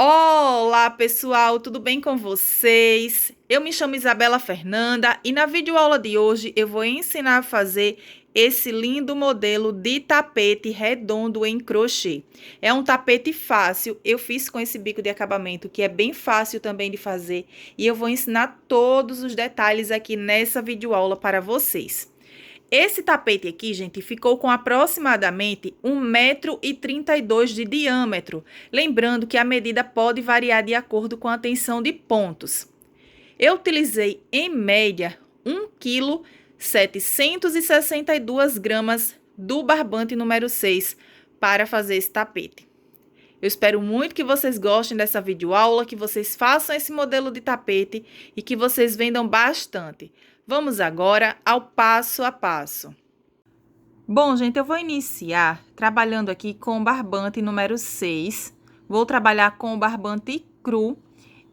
Olá, pessoal, tudo bem com vocês? Eu me chamo Isabela Fernanda e na videoaula de hoje eu vou ensinar a fazer esse lindo modelo de tapete redondo em crochê. É um tapete fácil, eu fiz com esse bico de acabamento que é bem fácil também de fazer e eu vou ensinar todos os detalhes aqui nessa videoaula para vocês. Esse tapete aqui, gente, ficou com aproximadamente 1,32 m de diâmetro. Lembrando que a medida pode variar de acordo com a tensão de pontos. Eu utilizei, em média, 1,762 kg do barbante número 6 para fazer esse tapete. Eu espero muito que vocês gostem dessa videoaula, que vocês façam esse modelo de tapete e que vocês vendam bastante. Vamos agora ao passo a passo. Bom, gente, eu vou iniciar trabalhando aqui com o barbante número 6. Vou trabalhar com o barbante cru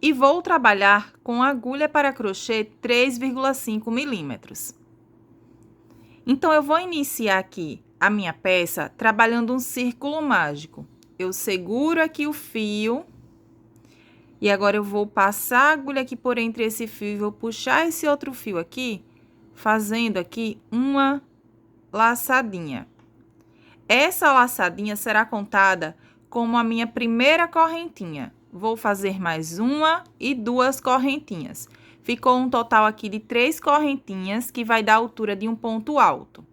e vou trabalhar com agulha para crochê 3,5 milímetros. Então, eu vou iniciar aqui a minha peça trabalhando um círculo mágico. Eu seguro aqui o fio e agora eu vou passar a agulha aqui por entre esse fio e vou puxar esse outro fio aqui, fazendo aqui uma laçadinha. Essa laçadinha será contada como a minha primeira correntinha. Vou fazer mais uma e duas correntinhas. Ficou um total aqui de 3 correntinhas, que vai dar a altura de um ponto alto.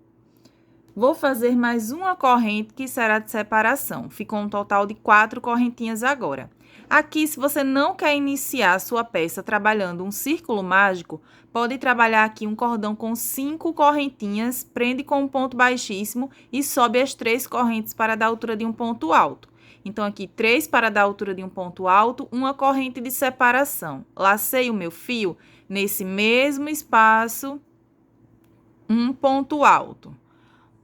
Vou fazer mais uma corrente, que será de separação. Ficou um total de 4 correntinhas agora. Aqui, se você não quer iniciar a sua peça trabalhando um círculo mágico, pode trabalhar aqui um cordão com 5 correntinhas, prende com um ponto baixíssimo e sobe as 3 correntes para dar a altura de um ponto alto. Então, aqui, 3 para dar a altura de um ponto alto, uma corrente de separação. Lacei o meu fio nesse mesmo espaço, um ponto alto.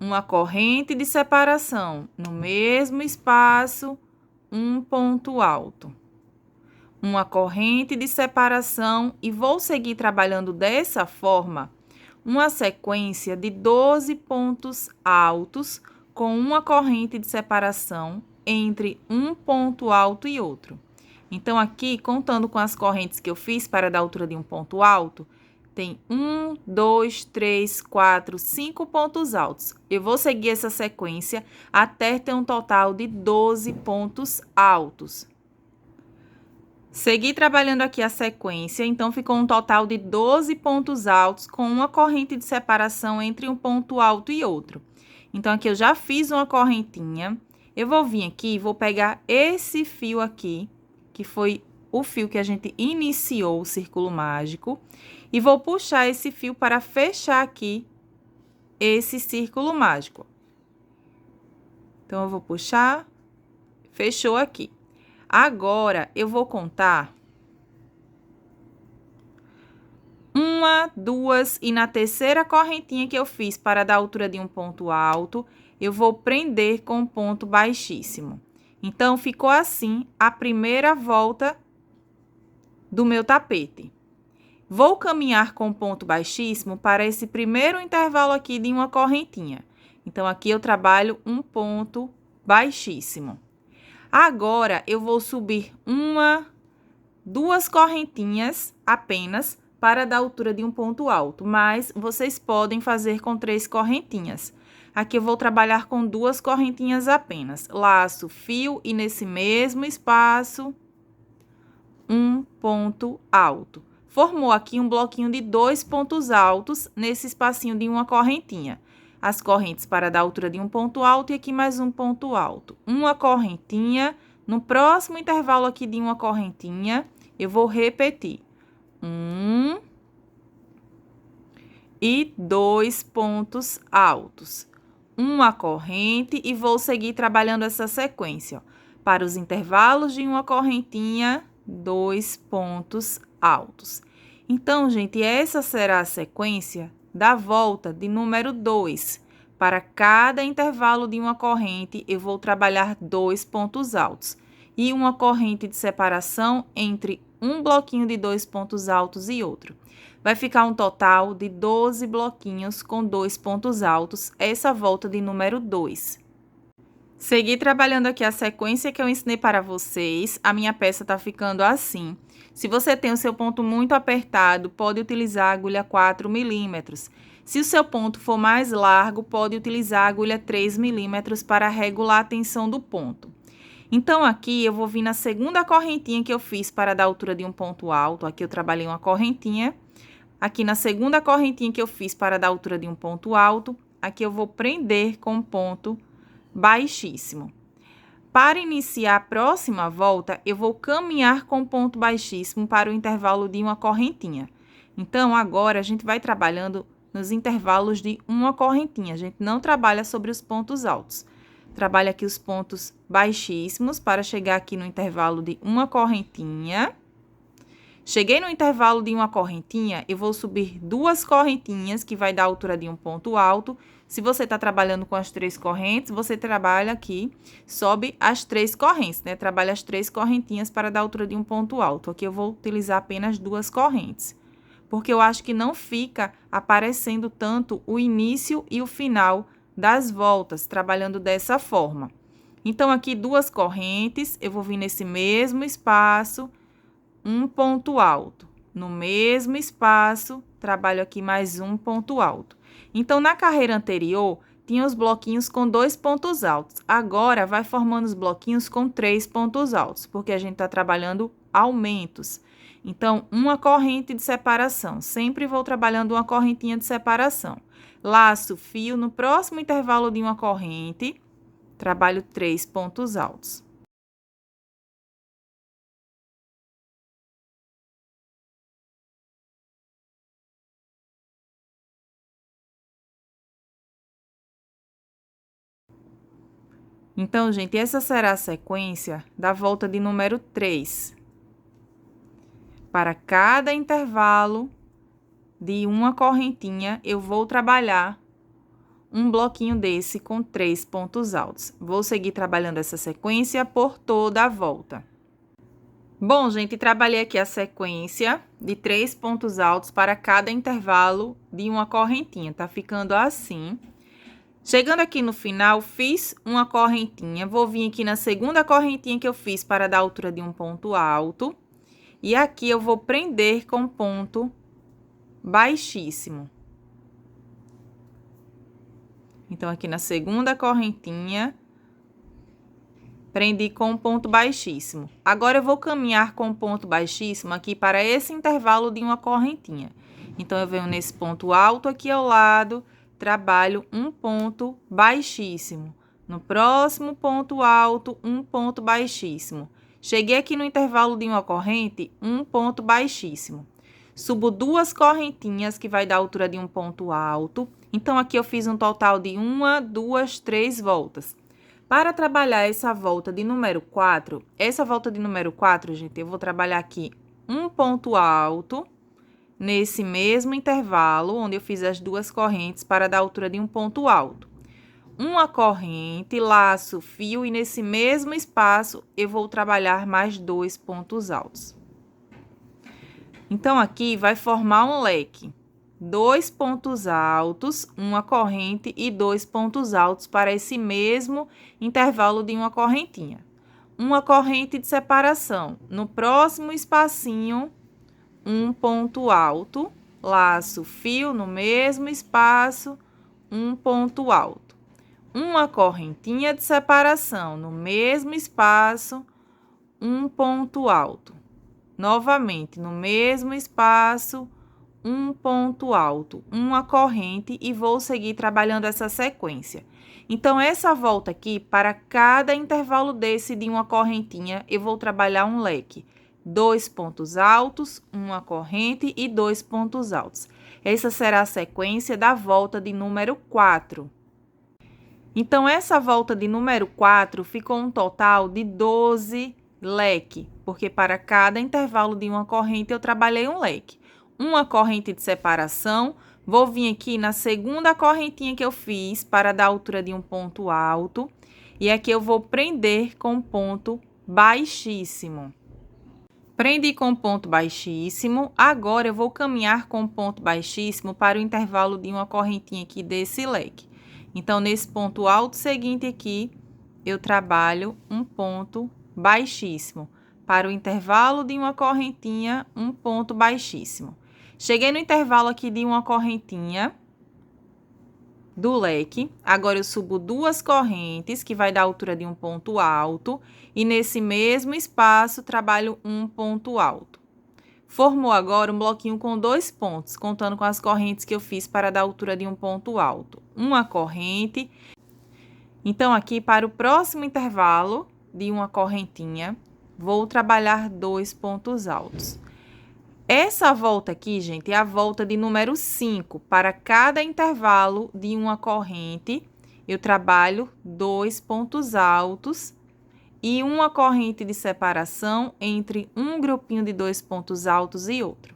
Uma corrente de separação no mesmo espaço, um ponto alto. Uma corrente de separação e vou seguir trabalhando dessa forma, uma sequência de 12 pontos altos com uma corrente de separação entre um ponto alto e outro. Então, aqui, contando com as correntes que eu fiz para dar a altura de um ponto alto, tem 1, 2, 3, 4, 5 pontos altos. Eu vou seguir essa sequência até ter um total de 12 pontos altos. Segui trabalhando aqui a sequência, então ficou um total de 12 pontos altos com uma corrente de separação entre um ponto alto e outro. Então, aqui eu já fiz uma correntinha. Eu vou vir aqui e vou pegar esse fio aqui, que foi o fio que a gente iniciou o círculo mágico, e vou puxar esse fio para fechar aqui esse círculo mágico. Então, eu vou puxar, fechou aqui. Agora, eu vou contar 1, 2 e na terceira correntinha que eu fiz para dar a altura de um ponto alto, eu vou prender com um ponto baixíssimo. Então, ficou assim a primeira volta do meu tapete. Vou caminhar com ponto baixíssimo para esse primeiro intervalo aqui de uma correntinha. Então, aqui eu trabalho um ponto baixíssimo. Agora, eu vou subir 1, 2 correntinhas apenas para dar a altura de um ponto alto, mas vocês podem fazer com 3 correntinhas. Aqui eu vou trabalhar com 2 correntinhas apenas. Laço fio e nesse mesmo espaço, um ponto alto. Formou aqui um bloquinho de 2 pontos altos nesse espacinho de uma correntinha. As correntes para dar a altura de um ponto alto e aqui mais um ponto alto. Uma correntinha, no próximo intervalo aqui de uma correntinha, eu vou repetir. 1 e 2 pontos altos. Uma corrente e vou seguir trabalhando essa sequência, ó. Para os intervalos de uma correntinha, 2 pontos altos. Então, gente, essa será a sequência da volta de número 2. Para cada intervalo de uma corrente, eu vou trabalhar 2 pontos altos. E uma corrente de separação entre um bloquinho de 2 pontos altos e outro. Vai ficar um total de 12 bloquinhos com 2 pontos altos, essa volta de número 2. Segui trabalhando aqui a sequência que eu ensinei para vocês. A minha peça tá ficando assim. Se você tem o seu ponto muito apertado, pode utilizar a agulha 4 milímetros. Se o seu ponto for mais largo, pode utilizar a agulha 3 milímetros para regular a tensão do ponto. Então, aqui eu vou vir na segunda correntinha que eu fiz para dar altura de um ponto alto. Aqui eu trabalhei uma correntinha. Aqui na segunda correntinha que eu fiz para dar altura de um ponto alto, aqui eu vou prender com um ponto baixíssimo. Para iniciar a próxima volta, eu vou caminhar com ponto baixíssimo para o intervalo de uma correntinha. Então, agora a gente vai trabalhando nos intervalos de uma correntinha. A gente não trabalha sobre os pontos altos. Trabalha aqui os pontos baixíssimos para chegar aqui no intervalo de uma correntinha. Cheguei no intervalo de uma correntinha, eu vou subir 2 correntinhas, que vai dar a altura de um ponto alto. Se você está trabalhando com as 3 correntes, você trabalha aqui, sobe as 3 correntes, né? Trabalha as 3 correntinhas para dar a altura de um ponto alto. Aqui eu vou utilizar apenas 2 correntes, porque eu acho que não fica aparecendo tanto o início e o final das voltas, trabalhando dessa forma. Então, aqui 2 correntes, eu vou vir nesse mesmo espaço, um ponto alto. No mesmo espaço, trabalho aqui mais um ponto alto. Então, na carreira anterior, tinha os bloquinhos com 2 pontos altos. Agora, vai formando os bloquinhos com 3 pontos altos, porque a gente está trabalhando aumentos. Então, uma corrente de separação. Sempre vou trabalhando uma correntinha de separação. Laço fio, no próximo intervalo de uma corrente, trabalho 3 pontos altos. Então, gente, essa será a sequência da volta de número 3. Para cada intervalo de uma correntinha, eu vou trabalhar um bloquinho desse com 3 pontos altos. Vou seguir trabalhando essa sequência por toda a volta. Bom, gente, trabalhei aqui a sequência de 3 pontos altos para cada intervalo de uma correntinha. Tá ficando assim. Chegando aqui no final, fiz uma correntinha, vou vir aqui na segunda correntinha que eu fiz para dar a altura de um ponto alto. E aqui eu vou prender com ponto baixíssimo. Então, aqui na segunda correntinha, prendi com ponto baixíssimo. Agora, eu vou caminhar com ponto baixíssimo aqui para esse intervalo de uma correntinha. Então, eu venho nesse ponto alto aqui ao lado, trabalho um ponto baixíssimo. No próximo ponto alto, um ponto baixíssimo. Cheguei aqui no intervalo de uma corrente, um ponto baixíssimo. Subo 2 correntinhas, que vai dar a altura de um ponto alto. Então, aqui eu fiz um total de 1, 2, 3 voltas. Para trabalhar essa volta de número 4, gente, eu vou trabalhar aqui um ponto alto, nesse mesmo intervalo, onde eu fiz as 2 correntes para dar a altura de um ponto alto. Uma corrente, laço, fio, e nesse mesmo espaço, eu vou trabalhar mais 2 pontos altos. Então, aqui vai formar um leque. 2 pontos altos, uma corrente e 2 pontos altos para esse mesmo intervalo de uma correntinha. Uma corrente de separação. No próximo espacinho, um ponto alto, laço, fio, no mesmo espaço, um ponto alto. Uma correntinha de separação, no mesmo espaço, um ponto alto. Novamente, no mesmo espaço, um ponto alto, uma corrente, e vou seguir trabalhando essa sequência. Então, essa volta aqui, para cada intervalo desse de uma correntinha, eu vou trabalhar um leque. 2 pontos altos, uma corrente e 2 pontos altos. Essa será a sequência da volta de número 4. Então, essa volta de número 4 ficou um total de 12 leque, porque para cada intervalo de uma corrente eu trabalhei um leque. Uma corrente de separação, vou vir aqui na segunda correntinha que eu fiz para dar a altura de um ponto alto, e aqui eu vou prender com ponto baixíssimo. Prendi com ponto baixíssimo, agora eu vou caminhar com ponto baixíssimo para o intervalo de uma correntinha aqui desse leque. Então, nesse ponto alto seguinte aqui, eu trabalho um ponto baixíssimo. Para o intervalo de uma correntinha, um ponto baixíssimo. Cheguei no intervalo aqui de uma correntinha do leque. Agora, eu subo 2 correntes, que vai dar a altura de um ponto alto. E nesse mesmo espaço, trabalho um ponto alto. Formou agora um bloquinho com 2 pontos, contando com as correntes que eu fiz para dar a altura de um ponto alto. Uma corrente. Então, aqui, para o próximo intervalo de uma correntinha, vou trabalhar 2 pontos altos. Essa volta aqui, gente, é a volta de número 5. Para cada intervalo de uma corrente, eu trabalho 2 pontos altos e uma corrente de separação entre um grupinho de 2 pontos altos e outro.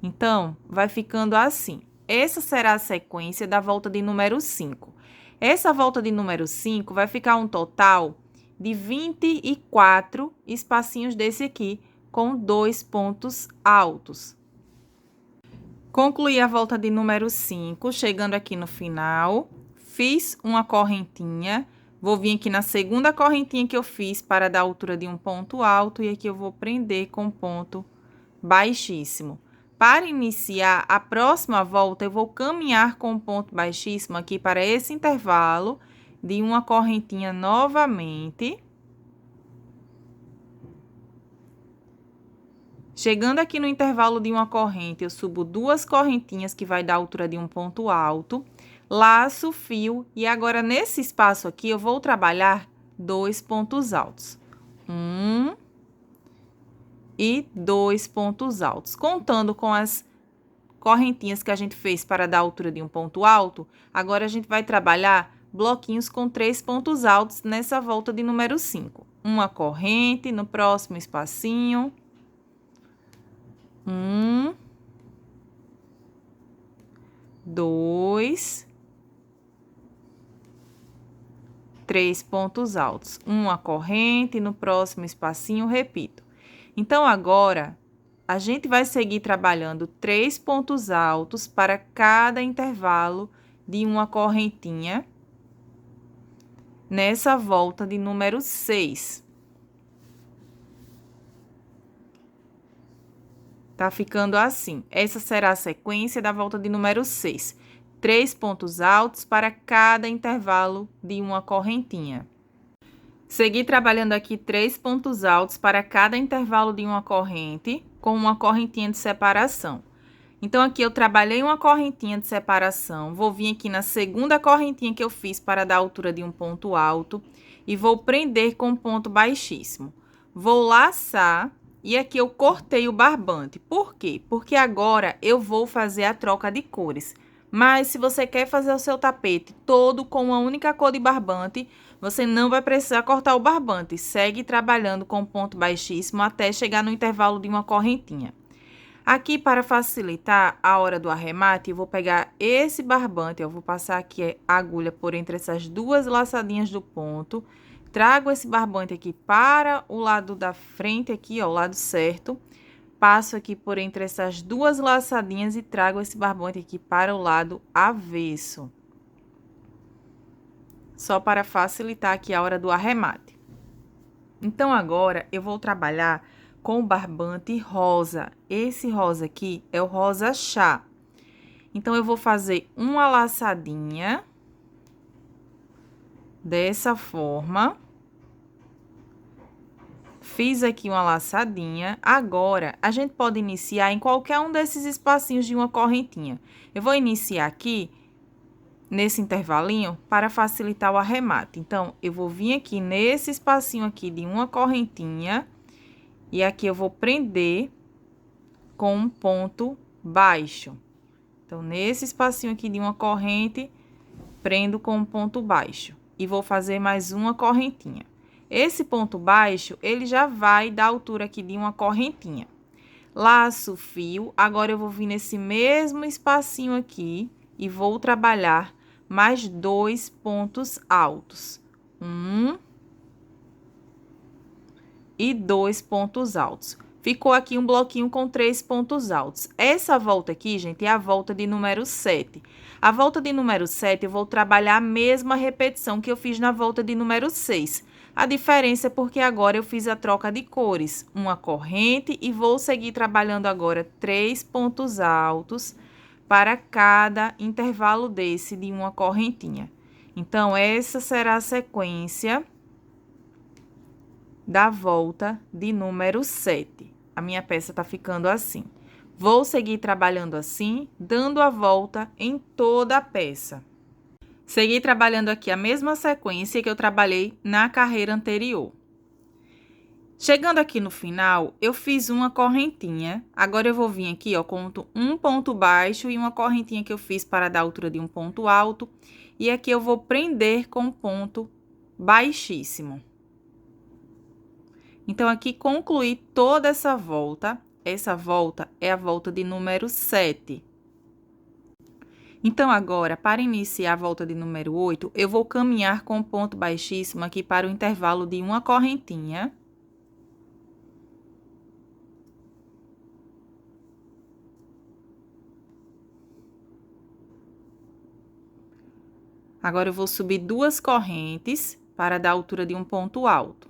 Então, vai ficando assim. Essa será a sequência da volta de número 5. Essa volta de número 5 vai ficar um total de 24 espacinhos desse aqui, com 2 pontos altos. Concluí a volta de número 5, chegando aqui no final, fiz uma correntinha, vou vir aqui na segunda correntinha que eu fiz para dar a altura de um ponto alto, e aqui eu vou prender com ponto baixíssimo. Para iniciar a próxima volta, eu vou caminhar com ponto baixíssimo aqui para esse intervalo de uma correntinha novamente. Chegando aqui no intervalo de uma corrente, eu subo 2 correntinhas, que vai dar a altura de um ponto alto, laço o fio, e agora nesse espaço aqui eu vou trabalhar 2 pontos altos. 1 e 2 pontos altos. Contando com as correntinhas que a gente fez para dar a altura de um ponto alto, agora a gente vai trabalhar bloquinhos com 3 pontos altos nessa volta de número 5. Uma corrente no próximo espacinho. 1, 2, 3 pontos altos. Uma corrente no próximo espacinho, repito. Então, agora, a gente vai seguir trabalhando 3 pontos altos para cada intervalo de uma correntinha nessa volta de número 6. Tá ficando assim. Essa será a sequência da volta de número 6. 3 pontos altos para cada intervalo de uma correntinha. Segui trabalhando aqui 3 pontos altos para cada intervalo de uma corrente, com uma correntinha de separação. Então, aqui eu trabalhei uma correntinha de separação, vou vir aqui na segunda correntinha que eu fiz para dar a altura de um ponto alto e vou prender com um ponto baixíssimo. Vou laçar. E aqui eu cortei o barbante. Por quê? Porque agora eu vou fazer a troca de cores. Mas se você quer fazer o seu tapete todo com uma única cor de barbante, você não vai precisar cortar o barbante. Segue trabalhando com ponto baixíssimo até chegar no intervalo de uma correntinha. Aqui, para facilitar a hora do arremate, eu vou pegar esse barbante, eu vou passar aqui a agulha por entre essas 2 laçadinhas do ponto. Trago esse barbante aqui para o lado da frente, aqui, ó, o lado certo. Passo aqui por entre essas 2 laçadinhas e trago esse barbante aqui para o lado avesso. Só para facilitar aqui a hora do arremate. Então, agora, eu vou trabalhar com o barbante rosa. Esse rosa aqui é o rosa chá. Então, eu vou fazer uma laçadinha dessa forma. Fiz aqui uma laçadinha. Agora, a gente pode iniciar em qualquer um desses espacinhos de uma correntinha. Eu vou iniciar aqui, nesse intervalinho, para facilitar o arremate. Então, eu vou vir aqui nesse espacinho aqui de uma correntinha. E aqui eu vou prender com um ponto baixo. Então, nesse espacinho aqui de uma corrente, prendo com um ponto baixo. E vou fazer mais uma correntinha. Esse ponto baixo, ele já vai dar a altura aqui de uma correntinha. Laço o fio, agora eu vou vir nesse mesmo espacinho aqui e vou trabalhar mais 2 pontos altos. 1 e 2 pontos altos. ficou aqui um bloquinho com 3 pontos altos. Essa volta aqui, gente, é a volta de número 7. A volta de número 7, eu vou trabalhar a mesma repetição que eu fiz na volta de número 6. A diferença é porque agora eu fiz a troca de cores, uma corrente, e vou seguir trabalhando agora 3 pontos altos para cada intervalo desse de uma correntinha. Então, essa será a sequência da volta de número 7. A minha peça tá ficando assim. Vou seguir trabalhando assim, dando a volta em toda a peça. Segui trabalhando aqui a mesma sequência que eu trabalhei na carreira anterior. Chegando aqui no final, eu fiz uma correntinha. Agora, eu vou vir aqui, ó, conto um ponto baixo e uma correntinha que eu fiz para dar a altura de um ponto alto. E aqui eu vou prender com um ponto baixíssimo. Então, aqui concluí toda essa volta. Essa volta é a volta de número 7. Então, agora, para iniciar a volta de número 8, eu vou caminhar com ponto baixíssimo aqui para o intervalo de uma correntinha. Agora, eu vou subir 2 correntes para dar a altura de um ponto alto.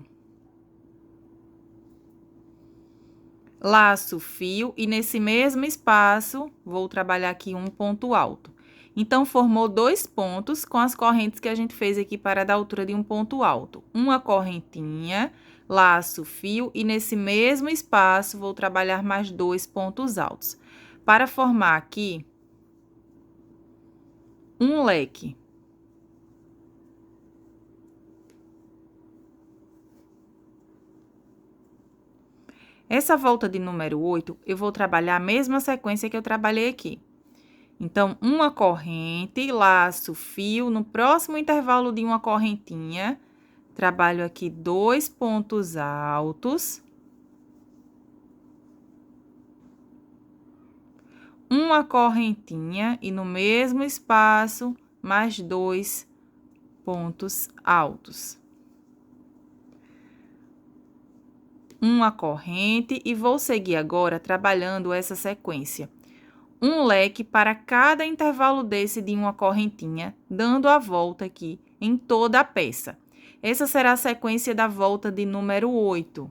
Laço fio e nesse mesmo espaço, vou trabalhar aqui um ponto alto. Então, formou 2 pontos com as correntes que a gente fez aqui para dar a altura de um ponto alto. Uma correntinha, laço fio e nesse mesmo espaço, vou trabalhar mais 2 pontos altos. Para formar aqui um leque. Essa volta de número 8, eu vou trabalhar a mesma sequência que eu trabalhei aqui. Então, uma corrente, laço, fio, no próximo intervalo de uma correntinha, trabalho aqui 2 pontos altos. Uma correntinha e no mesmo espaço, mais 2 pontos altos. Uma corrente e vou seguir agora trabalhando essa sequência. Um leque para cada intervalo desse de uma correntinha, dando a volta aqui em toda a peça. Essa será a sequência da volta de número 8.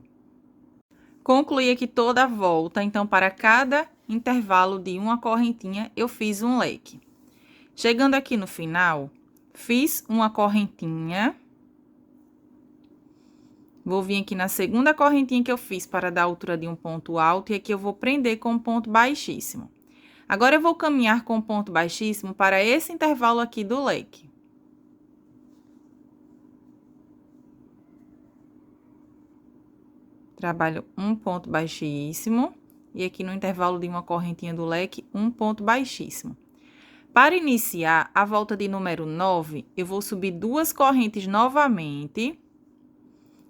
Concluí aqui toda a volta, então, para cada intervalo de uma correntinha, eu fiz um leque. Chegando aqui no final, fiz uma correntinha. Vou vir aqui na segunda correntinha que eu fiz para dar a altura de um ponto alto, e aqui eu vou prender com um ponto baixíssimo. Agora, eu vou caminhar com um ponto baixíssimo para esse intervalo aqui do leque. Trabalho um ponto baixíssimo, e aqui no intervalo de uma correntinha do leque, um ponto baixíssimo. Para iniciar a volta de número 9, eu vou subir 2 correntes novamente,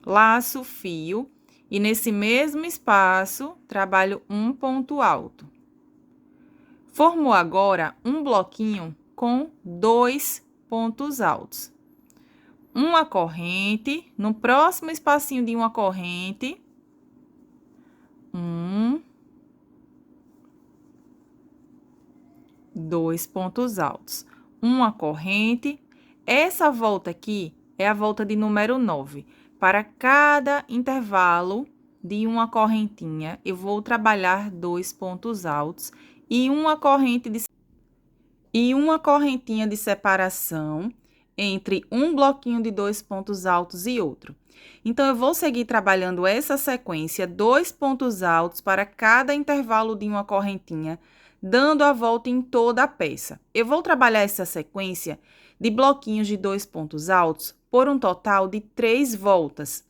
laço, fio, e nesse mesmo espaço, trabalho um ponto alto. Formou agora um bloquinho com 2 pontos altos. Uma corrente, no próximo espacinho de uma corrente, 2 pontos altos. Uma corrente. Essa volta aqui é a volta de número 9. Para cada intervalo de uma correntinha, eu vou trabalhar 2 pontos altos e uma correntinha de separação entre um bloquinho de 2 pontos altos e outro. Então, eu vou seguir trabalhando essa sequência, 2 pontos altos para cada intervalo de uma correntinha, dando a volta em toda a peça. Eu vou trabalhar essa sequência de bloquinhos de 2 pontos altos por um total de 3 voltas.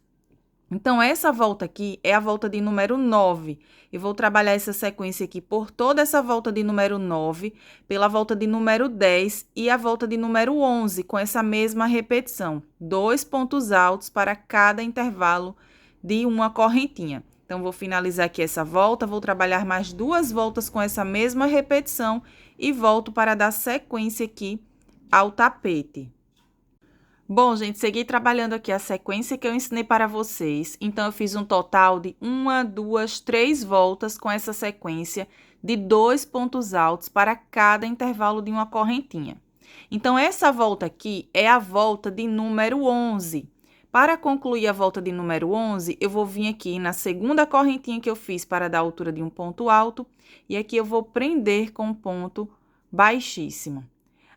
Então, essa volta aqui é a volta de número 9. Eu vou trabalhar essa sequência aqui por toda essa volta de número 9, pela volta de número 10 e a volta de número 11, com essa mesma repetição. 2 pontos altos para cada intervalo de uma correntinha. Então, vou finalizar aqui essa volta, vou trabalhar mais 2 voltas com essa mesma repetição e volto para dar sequência aqui ao tapete. Bom, gente, segui trabalhando aqui a sequência que eu ensinei para vocês. Então, eu fiz um total de 1, 2, 3 voltas com essa sequência de 2 pontos altos para cada intervalo de uma correntinha. Então, essa volta aqui é a volta de número 11. Para concluir a volta de número 11, eu vou vir aqui na segunda correntinha que eu fiz para dar a altura de um ponto alto. E aqui eu vou prender com um ponto baixíssimo.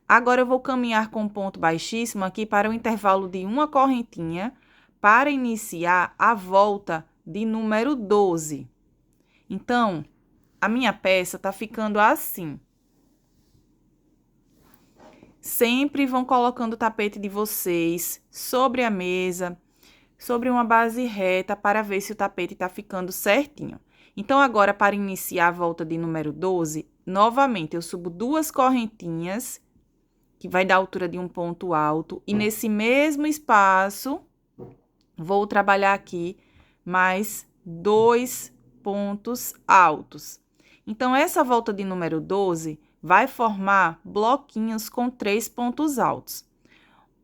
Agora, eu vou caminhar com um ponto baixíssimo aqui para o intervalo de uma correntinha para iniciar a volta de número 12. Então, a minha peça tá ficando assim. Sempre vão colocando o tapete de vocês sobre a mesa, sobre uma base reta, para ver se o tapete tá ficando certinho. Então, agora, para iniciar a volta de número 12, novamente, eu subo 2 correntinhas, que vai dar a altura de um ponto alto, e nesse mesmo espaço, vou trabalhar aqui mais 2 pontos altos. Então, essa volta de número 12 vai formar bloquinhos com 3 pontos altos.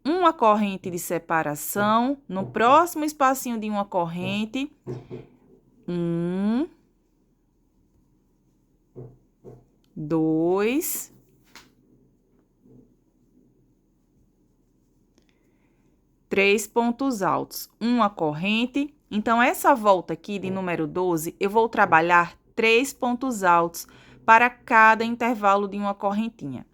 Uma corrente de separação, no próximo espacinho de uma corrente, 1, 2, 3 pontos altos, uma corrente. Então, essa volta aqui de número 12, eu vou trabalhar 3 pontos altos para cada intervalo de uma correntinha.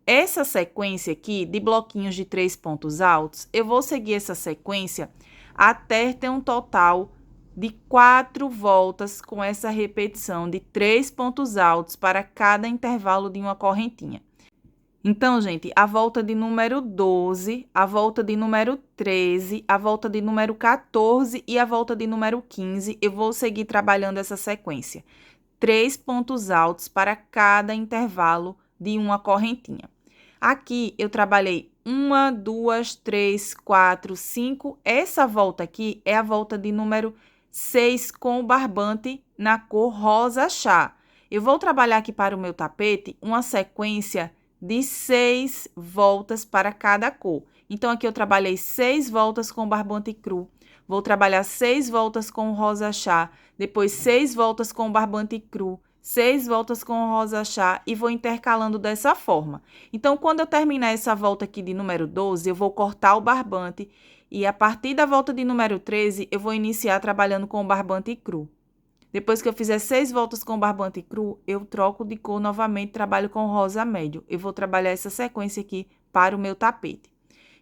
Essa sequência aqui de bloquinhos de 3 pontos altos, eu vou seguir essa sequência até ter um total de 4 voltas com essa repetição de 3 pontos altos para cada intervalo de uma correntinha. Então, gente, a volta de número 12, a volta de número 13, a volta de número 14 e a volta de número 15, eu vou seguir trabalhando essa sequência. 3 pontos altos para cada intervalo de uma correntinha. Aqui, eu trabalhei 1, 2, 3, 4, 5. Essa volta aqui é a volta de número 6 com o barbante na cor rosa chá. Eu vou trabalhar aqui para o meu tapete uma sequência de 6 voltas para cada cor. Então, aqui eu trabalhei 6 voltas com barbante cru, vou trabalhar 6 voltas com rosa chá, depois 6 voltas com barbante cru, 6 voltas com rosa chá e vou intercalando dessa forma. Então, quando eu terminar essa volta aqui de número 12, eu vou cortar o barbante e a partir da volta de número 13, eu vou iniciar trabalhando com o barbante cru. Depois que eu fizer 6 voltas com barbante cru, eu troco de cor novamente, trabalho com rosa médio. Eu vou trabalhar essa sequência aqui para o meu tapete.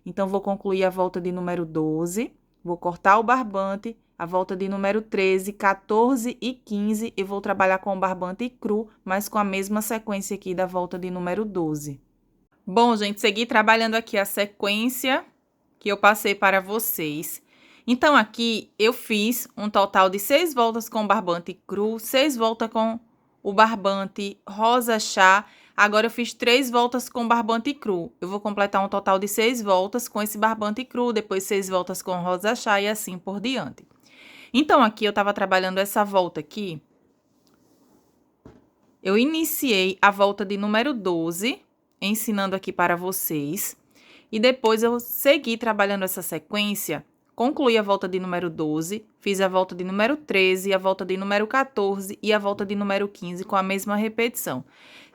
Então, vou concluir a volta de número 12, vou cortar o barbante, a volta de número 13, 14 e 15, eu vou trabalhar com o barbante cru, mas com a mesma sequência aqui da volta de número 12. Bom, gente, segui trabalhando aqui a sequência que eu passei para vocês. Então, aqui, eu fiz um total de 6 voltas com o barbante cru, 6 voltas com o barbante rosa chá. Agora, eu fiz 3 voltas com o barbante cru. Eu vou completar um total de 6 voltas com esse barbante cru, depois 6 voltas com rosa chá e assim por diante. Então, aqui, eu estava trabalhando essa volta aqui. Eu iniciei a volta de número 12, ensinando aqui para vocês. E depois, eu segui trabalhando essa sequência. Concluí a volta de número 12, fiz a volta de número 13, a volta de número 14 e a volta de número 15 com a mesma repetição.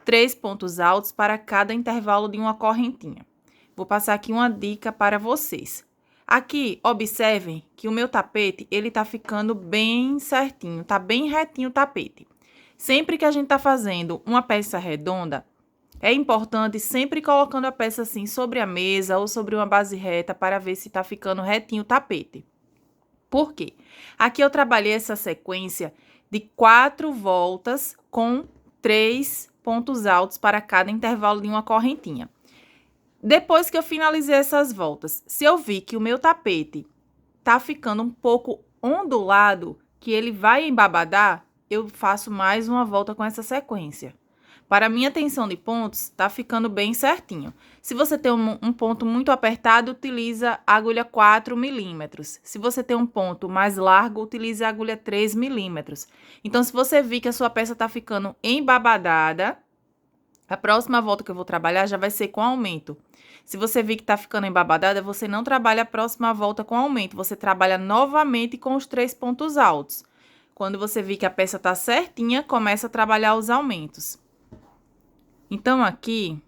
3 pontos altos para cada intervalo de uma correntinha. Vou passar aqui uma dica para vocês. Aqui, observem que o meu tapete, ele tá ficando bem certinho, tá bem retinho o tapete. Sempre que a gente tá fazendo uma peça redonda, é importante sempre colocando a peça assim sobre a mesa ou sobre uma base reta para ver se tá ficando retinho o tapete. Por quê? Aqui eu trabalhei essa sequência de 4 voltas com 3 pontos altos para cada intervalo de uma correntinha. Depois que eu finalizei essas voltas, se eu vi que o meu tapete tá ficando um pouco ondulado, que ele vai embabadar, eu faço mais uma volta com essa sequência. Para minha tensão de pontos, tá ficando bem certinho. Se você tem um ponto muito apertado, utiliza a agulha 4 milímetros. Se você tem um ponto mais largo, utilize a agulha 3 milímetros. Então, se você vir que a sua peça tá ficando embabadada, A próxima volta que eu vou trabalhar já vai ser com aumento. Se você vir que tá ficando embabadada, você não trabalha a próxima volta com aumento, você trabalha novamente com os 3 pontos altos. Quando você vir que a peça tá certinha, começa a trabalhar os aumentos. Então, aqui...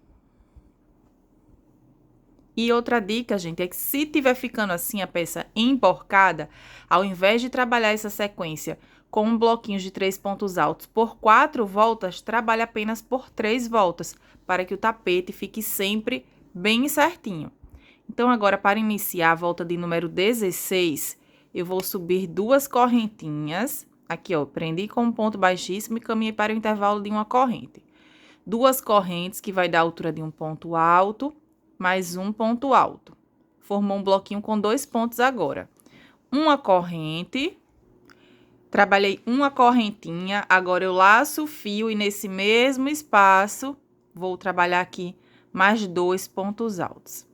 E outra dica, gente, é que se tiver ficando assim a peça emborcada, ao invés de trabalhar essa sequência com bloquinhos de 3 pontos altos por 4 voltas, trabalhe apenas por 3 voltas, para que o tapete fique sempre bem certinho. Então, agora, para iniciar a volta de número 16, eu vou subir 2 correntinhas. Aqui, ó, prendi com um ponto baixíssimo e caminhei para o intervalo de uma corrente. 2 correntes, que vai dar a altura de um ponto alto, mais um ponto alto. Formou um bloquinho com 2 pontos agora. Uma corrente, trabalhei uma correntinha, agora eu laço o fio e nesse mesmo espaço, vou trabalhar aqui mais 2 pontos altos.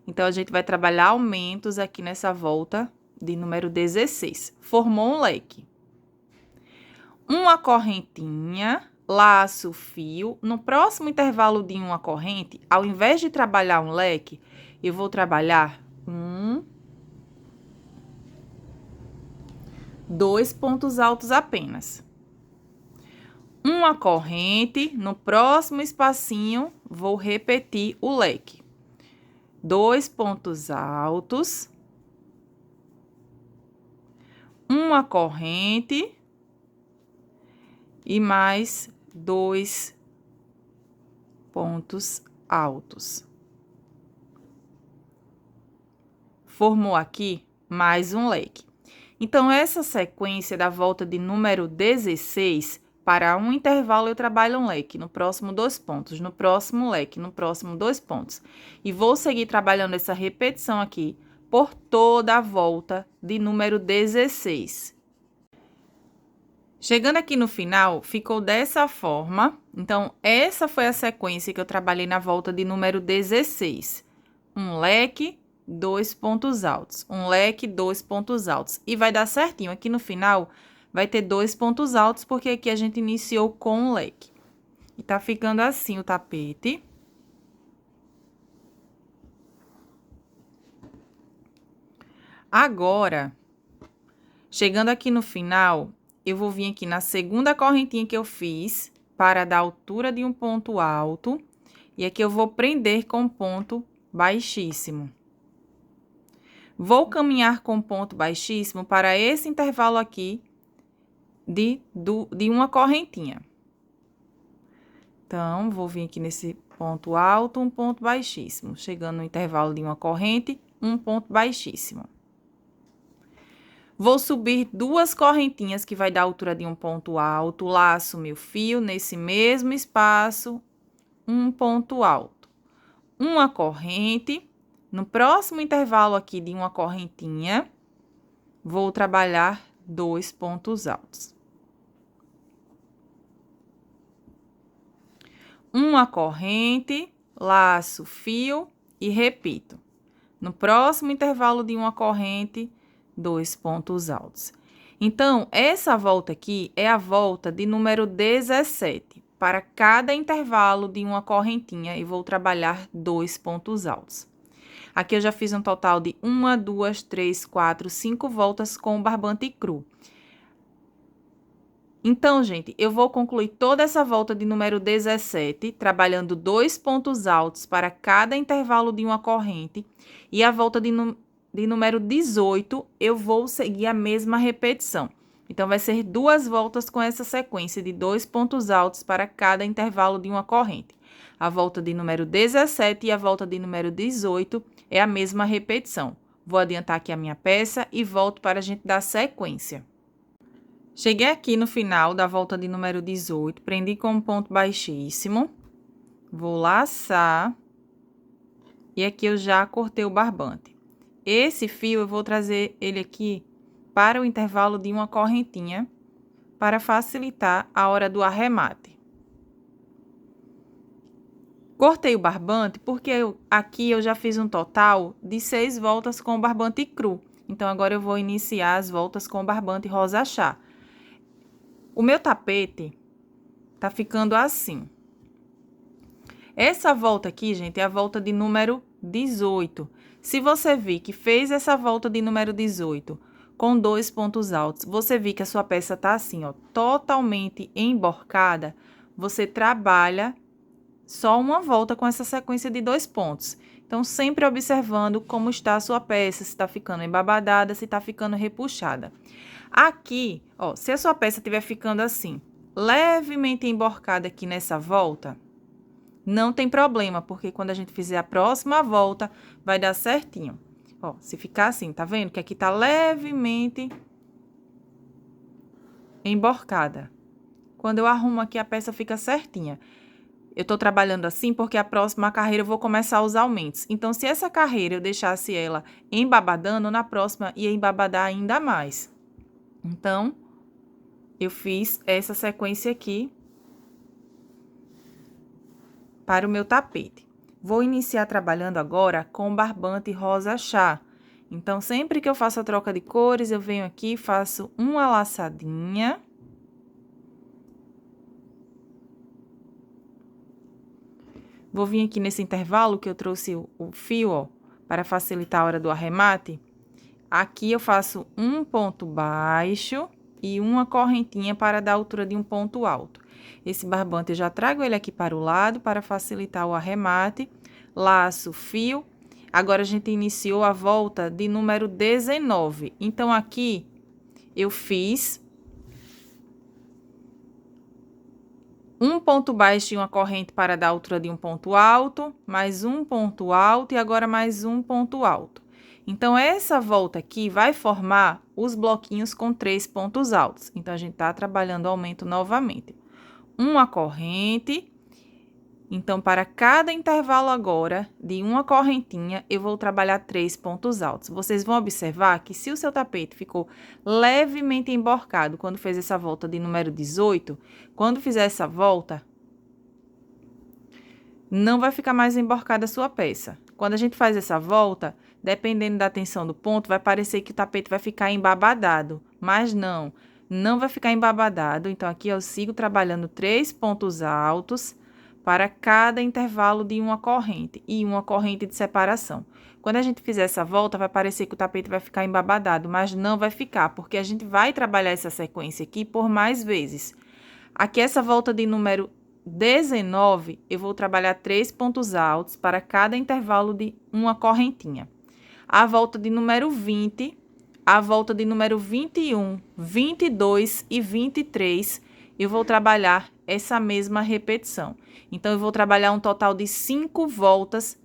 Então, a gente vai trabalhar aumentos aqui nessa volta de número 16. Formou um leque. Uma correntinha... Laço o fio. No próximo intervalo de uma corrente, ao invés de trabalhar um leque, eu vou trabalhar 2 pontos altos apenas. Uma corrente, no próximo espacinho, vou repetir o leque. 2 pontos altos. Uma corrente e mais 2 pontos altos. Formou aqui mais um leque. Então, essa sequência da volta de número 16, para um intervalo eu trabalho um leque, no próximo 2 pontos, no próximo leque, no próximo 2 pontos. E vou seguir trabalhando essa repetição aqui por toda a volta de número 16. Chegando aqui no final, ficou dessa forma. Então, essa foi a sequência que eu trabalhei na volta de número 16. Um leque, 2 pontos altos. Um leque, 2 pontos altos. E vai dar certinho. Aqui no final, vai ter 2 pontos altos, porque aqui a gente iniciou com um leque. E tá ficando assim o tapete. Agora, chegando aqui no final... Eu vou vir aqui na segunda correntinha que eu fiz, para dar altura de um ponto alto. E aqui eu vou prender com ponto baixíssimo. Vou caminhar com ponto baixíssimo para esse intervalo aqui de uma correntinha. Então, vou vir aqui nesse ponto alto, um ponto baixíssimo. Chegando no intervalo de uma corrente, um ponto baixíssimo. Vou subir 2 correntinhas, que vai dar a altura de um ponto alto, laço meu fio nesse mesmo espaço, um ponto alto. Uma corrente, no próximo intervalo aqui de uma correntinha, vou trabalhar 2 pontos altos. Uma corrente, laço fio e repito. No próximo intervalo de uma corrente, 2 pontos altos. Então, essa volta aqui é a volta de número 17. Para cada intervalo de uma correntinha, eu vou trabalhar 2 pontos altos. Aqui eu já fiz um total de 1, 2, 3, 4, 5 voltas com o barbante cru. Então, gente, eu vou concluir toda essa volta de número 17, trabalhando 2 pontos altos para cada intervalo de uma corrente. E a volta de número 18, eu vou seguir a mesma repetição. Então, vai ser 2 voltas com essa sequência de 2 pontos altos para cada intervalo de uma corrente. A volta de número 17 e a volta de número 18 é a mesma repetição. Vou adiantar aqui a minha peça e volto para a gente dar sequência. Cheguei aqui no final da volta de número 18, prendi com um ponto baixíssimo. Vou laçar. E aqui eu já cortei o barbante. Esse fio, eu vou trazer ele aqui para o intervalo de uma correntinha, para facilitar a hora do arremate. Cortei o barbante porque aqui eu já fiz um total de 6 voltas com o barbante cru. Então, agora eu vou iniciar as voltas com o barbante rosa chá. O meu tapete tá ficando assim. Essa volta aqui, gente, é a volta de número 18. Se você vir que fez essa volta de número 18 com 2 pontos altos, você vir que a sua peça tá assim, ó, totalmente emborcada, você trabalha só uma volta com essa sequência de 2 pontos. Então, sempre observando como está a sua peça, se está ficando embabadada, se está ficando repuxada. Aqui, ó, se a sua peça estiver ficando assim, levemente emborcada aqui nessa volta, não tem problema, porque quando a gente fizer a próxima volta, vai dar certinho. Ó, se ficar assim, tá vendo? Que aqui tá levemente emborcada. Quando eu arrumo aqui, a peça fica certinha. Eu tô trabalhando assim porque a próxima carreira eu vou começar os aumentos. Então, se essa carreira eu deixasse ela embabadando, na próxima ia embabadar ainda mais. Então, eu fiz essa sequência aqui para o meu tapete. Vou iniciar trabalhando agora com barbante rosa chá. Então, sempre que eu faço a troca de cores, eu venho aqui, faço uma laçadinha. Vou vir aqui nesse intervalo que eu trouxe o fio, ó, para facilitar a hora do arremate. Aqui eu faço um ponto baixo e uma correntinha para dar a altura de um ponto alto. Esse barbante eu já trago ele aqui para o lado para facilitar o arremate. Laço o fio. Agora, a gente iniciou a volta de número 19. Então, aqui eu fiz um ponto baixo e uma corrente para dar a altura de um ponto alto, mais um ponto alto e agora mais um ponto alto. Então, essa volta aqui vai formar os bloquinhos com 3 pontos altos. Então, a gente tá trabalhando o aumento novamente. Uma corrente. Então, para cada intervalo agora de uma correntinha, eu vou trabalhar 3 pontos altos. Vocês vão observar que se o seu tapete ficou levemente emborcado quando fez essa volta de número 18, quando fizer essa volta, não vai ficar mais emborcada a sua peça. Quando a gente faz essa volta, dependendo da tensão do ponto, vai parecer que o tapete vai ficar embabadado, mas não, não vai ficar embabadado. Então, aqui eu sigo trabalhando 3 pontos altos para cada intervalo de uma corrente e uma corrente de separação. Quando a gente fizer essa volta, vai parecer que o tapete vai ficar embabadado, mas não vai ficar, porque a gente vai trabalhar essa sequência aqui por mais vezes. Aqui, essa volta de número 19, eu vou trabalhar 3 pontos altos para cada intervalo de uma correntinha. A volta de número 20, a volta de número 21, 22 e 23, eu vou trabalhar essa mesma repetição. Então, eu vou trabalhar um total de 5 voltas,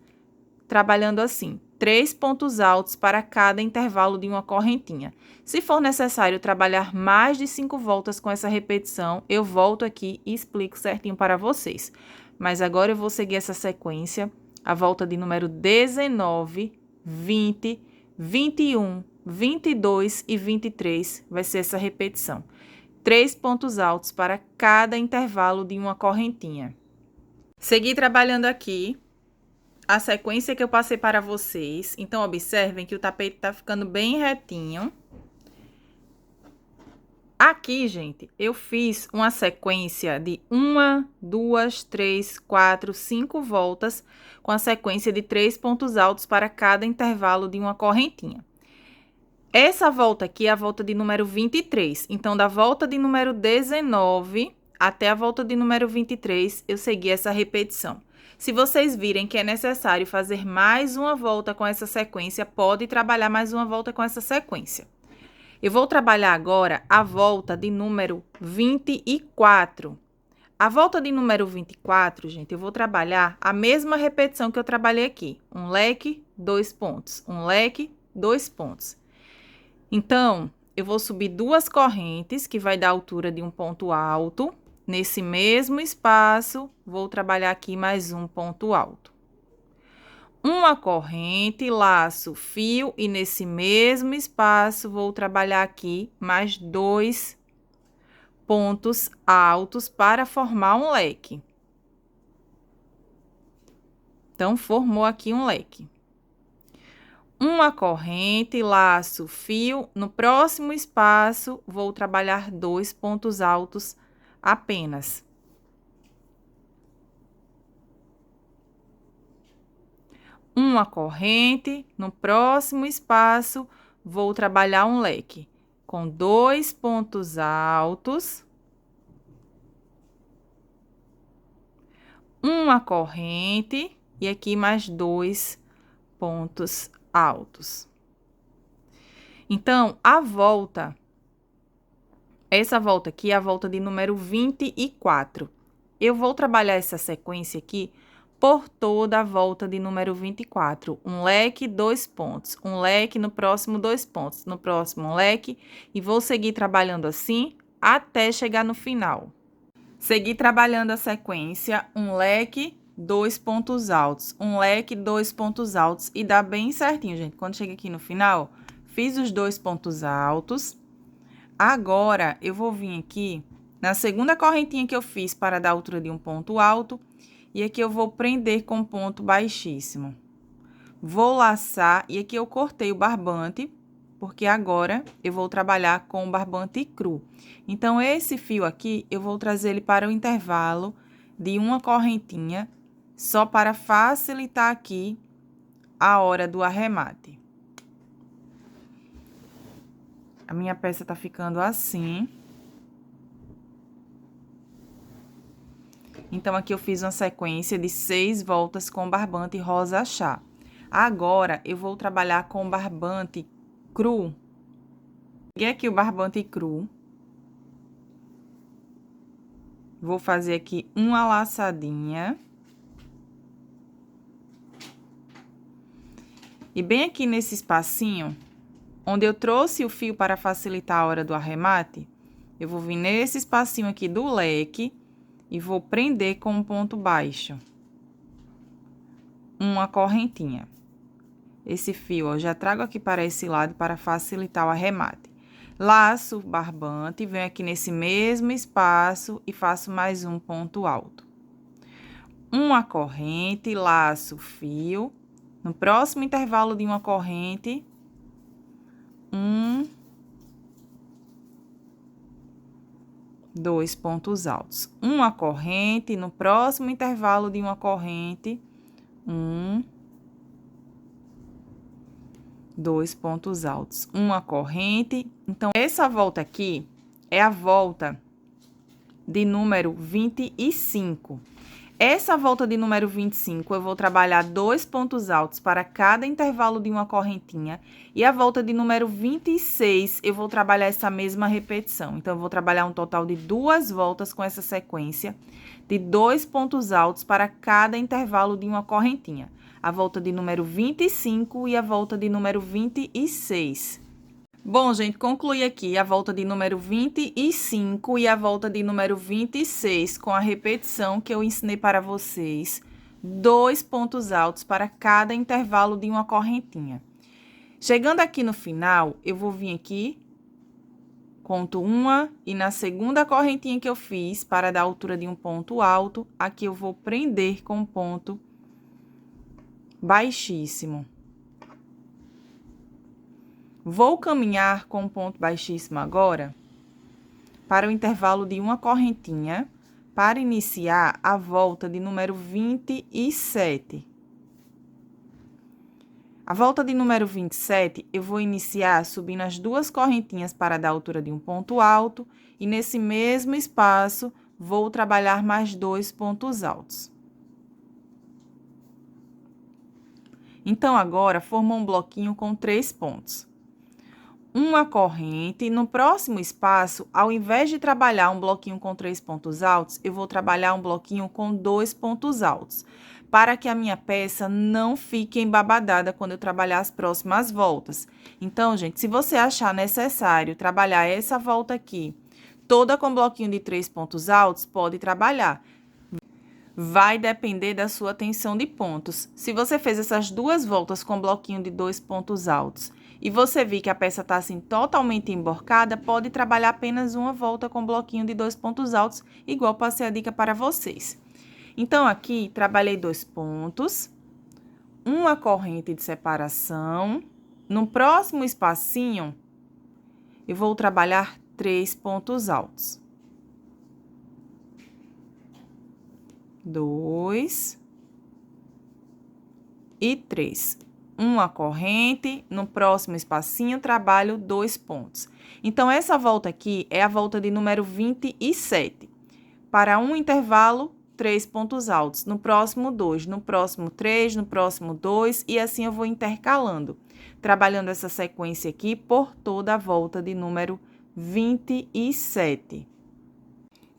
trabalhando assim, 3 pontos altos para cada intervalo de uma correntinha. Se for necessário trabalhar mais de 5 voltas com essa repetição, eu volto aqui e explico certinho para vocês. Mas agora eu vou seguir essa sequência, a volta de número 19, 20, 21, 22 e 23 vai ser essa repetição. 3 pontos altos para cada intervalo de uma correntinha. Segui trabalhando aqui a sequência que eu passei para vocês. Então, observem que o tapete tá ficando bem retinho. Aqui, gente, eu fiz uma sequência de 1, 2, 3, 4, 5 voltas com a sequência de 3 pontos altos para cada intervalo de uma correntinha. Essa volta aqui é a volta de número 23. Então, da volta de número 19 até a volta de número 23, eu segui essa repetição. Se vocês virem que é necessário fazer mais uma volta com essa sequência, pode trabalhar mais uma volta com essa sequência. Eu vou trabalhar agora a volta de número 24. A volta de número 24, gente, eu vou trabalhar a mesma repetição que eu trabalhei aqui. Um leque, 2 pontos. Um leque, 2 pontos. Então, eu vou subir 2 correntes, que vai dar a altura de um ponto alto. Nesse mesmo espaço, vou trabalhar aqui mais um ponto alto. Uma corrente, laço, fio, e nesse mesmo espaço, vou trabalhar aqui mais 2 pontos altos para formar um leque. Então, formou aqui um leque. Uma corrente, laço, fio, no próximo espaço, vou trabalhar 2 pontos altos apenas. uma corrente, no próximo espaço, vou trabalhar um leque com 2 pontos altos, uma corrente e aqui mais 2 pontos altos. Então, essa volta aqui é a volta de número 24. Eu vou trabalhar essa sequência aqui por toda a volta de número 24. Um leque, 2 pontos. Um leque, no próximo, 2 pontos. No próximo, um leque. E vou seguir trabalhando assim até chegar no final. Seguir trabalhando a sequência, um leque, 2 pontos altos. Um leque, 2 pontos altos. E dá bem certinho, gente. Quando chega aqui no final, fiz os 2 pontos altos. Agora, eu vou vir aqui na segunda correntinha que eu fiz para dar a altura de um ponto alto. E aqui eu vou prender com ponto baixíssimo. Vou laçar e aqui eu cortei o barbante, porque agora eu vou trabalhar com o barbante cru. Então, esse fio aqui, eu vou trazer ele para o intervalo de uma correntinha, só para facilitar aqui a hora do arremate. A minha peça tá ficando assim. Então, aqui eu fiz uma sequência de 6 voltas com barbante rosa chá. Agora, eu vou trabalhar com barbante cru. Peguei aqui o barbante cru. Vou fazer aqui uma laçadinha. E bem aqui nesse espacinho, onde eu trouxe o fio para facilitar a hora do arremate, eu vou vir nesse espacinho aqui do leque e vou prender com um ponto baixo. Uma correntinha. Esse fio, ó, já trago aqui para esse lado para facilitar o arremate. Laço o barbante, venho aqui nesse mesmo espaço e faço mais um ponto alto. Uma corrente, laço o fio. No próximo intervalo de uma corrente, dois pontos altos. Uma corrente, no próximo intervalo de uma corrente, dois pontos altos. Uma corrente. Então, essa volta aqui é a volta de número 25. Essa volta de número 25, eu vou trabalhar 2 pontos altos para cada intervalo de uma correntinha. E a volta de número 26, eu vou trabalhar essa mesma repetição. Então, eu vou trabalhar um total de 2 voltas com essa sequência de 2 pontos altos para cada intervalo de uma correntinha. A volta de número 25 e a volta de número 26. Bom, gente, concluí aqui a volta de número 25 e a volta de número 26 com a repetição que eu ensinei para vocês. 2 pontos altos para cada intervalo de uma correntinha. Chegando aqui no final, eu vou vir aqui, conto uma, e na segunda correntinha que eu fiz, para dar a altura de um ponto alto, aqui eu vou prender com um ponto baixíssimo. Vou caminhar com um ponto baixíssimo agora para o intervalo de uma correntinha para iniciar a volta de número 27. A volta de número 27, eu vou iniciar subindo as 2 correntinhas para dar a altura de um ponto alto e nesse mesmo espaço vou trabalhar mais 2 pontos altos. Então, agora, formou um bloquinho com 3 pontos. Uma corrente, no próximo espaço, ao invés de trabalhar um bloquinho com 3 pontos altos, eu vou trabalhar um bloquinho com 2 pontos altos, para que a minha peça não fique embabadada quando eu trabalhar as próximas voltas. Então, gente, se você achar necessário trabalhar essa volta aqui, toda com bloquinho de 3 pontos altos, pode trabalhar. Vai depender da sua tensão de pontos. Se você fez essas 2 voltas com bloquinho de 2 pontos altos e você vir que a peça tá assim totalmente emborcada, pode trabalhar apenas uma volta com bloquinho de 2 pontos altos, igual passei a dica para vocês. Então, aqui, trabalhei 2 pontos, uma corrente de separação. No próximo espacinho, eu vou trabalhar 3 pontos altos. 2, e 3. Uma corrente, no próximo espacinho, trabalho 2 pontos. Então, essa volta aqui é a volta de número 27. Para um intervalo, 3 pontos altos. No próximo, 2. No próximo, 3. No próximo, 2. E assim eu vou intercalando, trabalhando essa sequência aqui por toda a volta de número 27.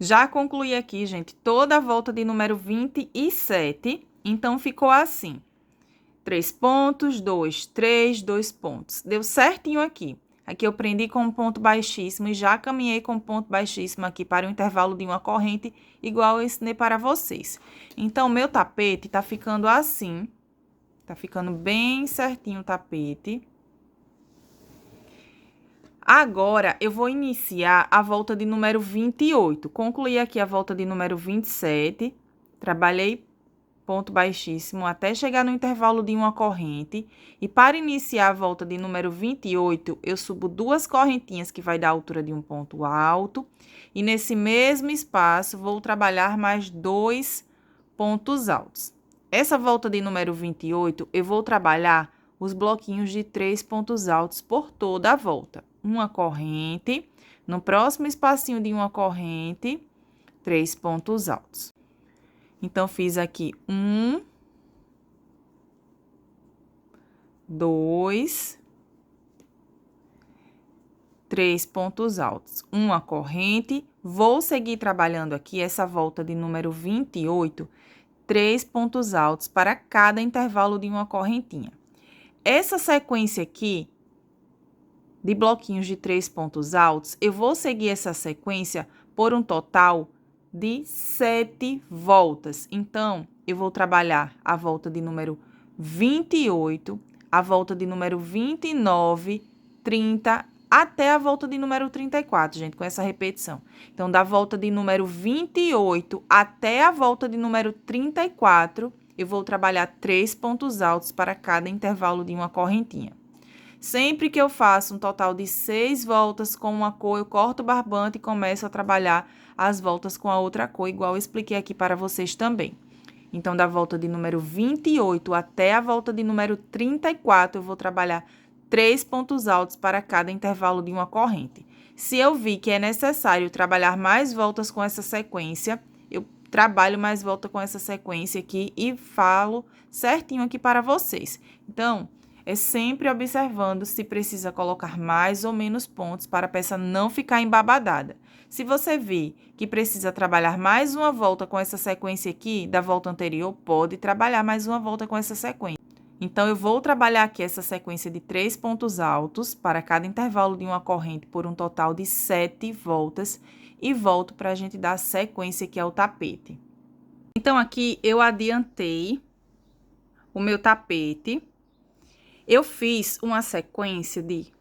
Já concluí aqui, gente, toda a volta de número 27. Então, ficou assim. 3 pontos, 2, 3, 2 pontos. Deu certinho aqui. Aqui eu prendi com um ponto baixíssimo e já caminhei com um ponto baixíssimo aqui para o intervalo de uma corrente, igual eu ensinei para vocês. Então, meu tapete tá ficando assim. Tá ficando bem certinho o tapete. Agora, eu vou iniciar a volta de número 28. Concluí aqui a volta de número 27. Trabalhei ponto baixíssimo até chegar no intervalo de uma corrente. E para iniciar a volta de número 28, eu subo 2 correntinhas, que vai dar a altura de um ponto alto. E nesse mesmo espaço, vou trabalhar mais 2 pontos altos. Essa volta de número 28, eu vou trabalhar os bloquinhos de 3 pontos altos por toda a volta. Uma corrente, no próximo espacinho de uma corrente, 3 pontos altos. Então, fiz aqui 1, 2, 3 pontos altos. Uma corrente, vou seguir trabalhando aqui essa volta de número 28, 3 pontos altos para cada intervalo de uma correntinha. Essa sequência aqui, de bloquinhos de 3 pontos altos, eu vou seguir essa sequência por um total de 7 voltas. Então, eu vou trabalhar a volta de número 28, a volta de número 29, 30, até a volta de número 34, gente, com essa repetição. Então, da volta de número 28 até a volta de número 34, eu vou trabalhar 3 pontos altos para cada intervalo de uma correntinha. Sempre que eu faço um total de 6 voltas com uma cor, eu corto o barbante e começo a trabalhar as voltas com a outra cor, igual eu expliquei aqui para vocês também. Então, da volta de número 28 até a volta de número 34, eu vou trabalhar 3 pontos altos para cada intervalo de uma corrente. Se eu vi que é necessário trabalhar mais voltas com essa sequência, eu trabalho mais volta com essa sequência aqui e falo certinho aqui para vocês. Então, é sempre observando se precisa colocar mais ou menos pontos para a peça não ficar embabadada. Se você vir que precisa trabalhar mais uma volta com essa sequência aqui, da volta anterior, pode trabalhar mais uma volta com essa sequência. Então, eu vou trabalhar aqui essa sequência de 3 pontos altos para cada intervalo de uma corrente por um total de 7 voltas e volto para a gente dar a sequência que é o tapete. Então, aqui eu adiantei o meu tapete. Eu fiz uma sequência de...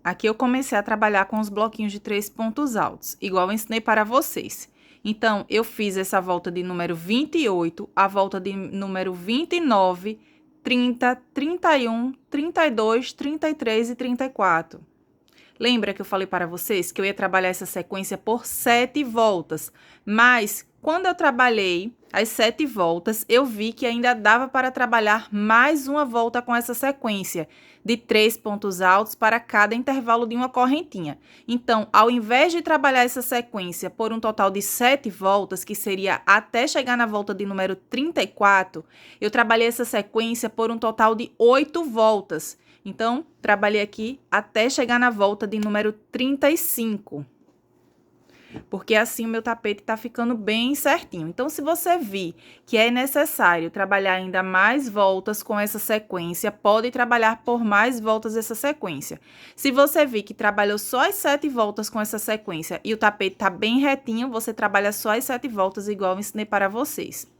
Aqui eu comecei a trabalhar com os bloquinhos de 3 pontos altos, igual eu ensinei para vocês. Então, eu fiz essa volta de número 28, a volta de número 29, 30, 31, 32, 33 e 34. Lembra que eu falei para vocês que eu ia trabalhar essa sequência por 7 voltas, mas quando eu trabalhei as 7 voltas, eu vi que ainda dava para trabalhar mais uma volta com essa sequência de 3 pontos altos para cada intervalo de uma correntinha. Então, ao invés de trabalhar essa sequência por um total de 7 voltas, que seria até chegar na volta de número 34, eu trabalhei essa sequência por um total de 8 voltas. Então, trabalhei aqui até chegar na volta de número 35. Porque assim o meu tapete tá ficando bem certinho. Então, se você vir que é necessário trabalhar ainda mais voltas com essa sequência, pode trabalhar por mais voltas essa sequência. Se você vir que trabalhou só as 7 voltas com essa sequência e o tapete tá bem retinho, você trabalha só as 7 voltas igual eu ensinei para vocês.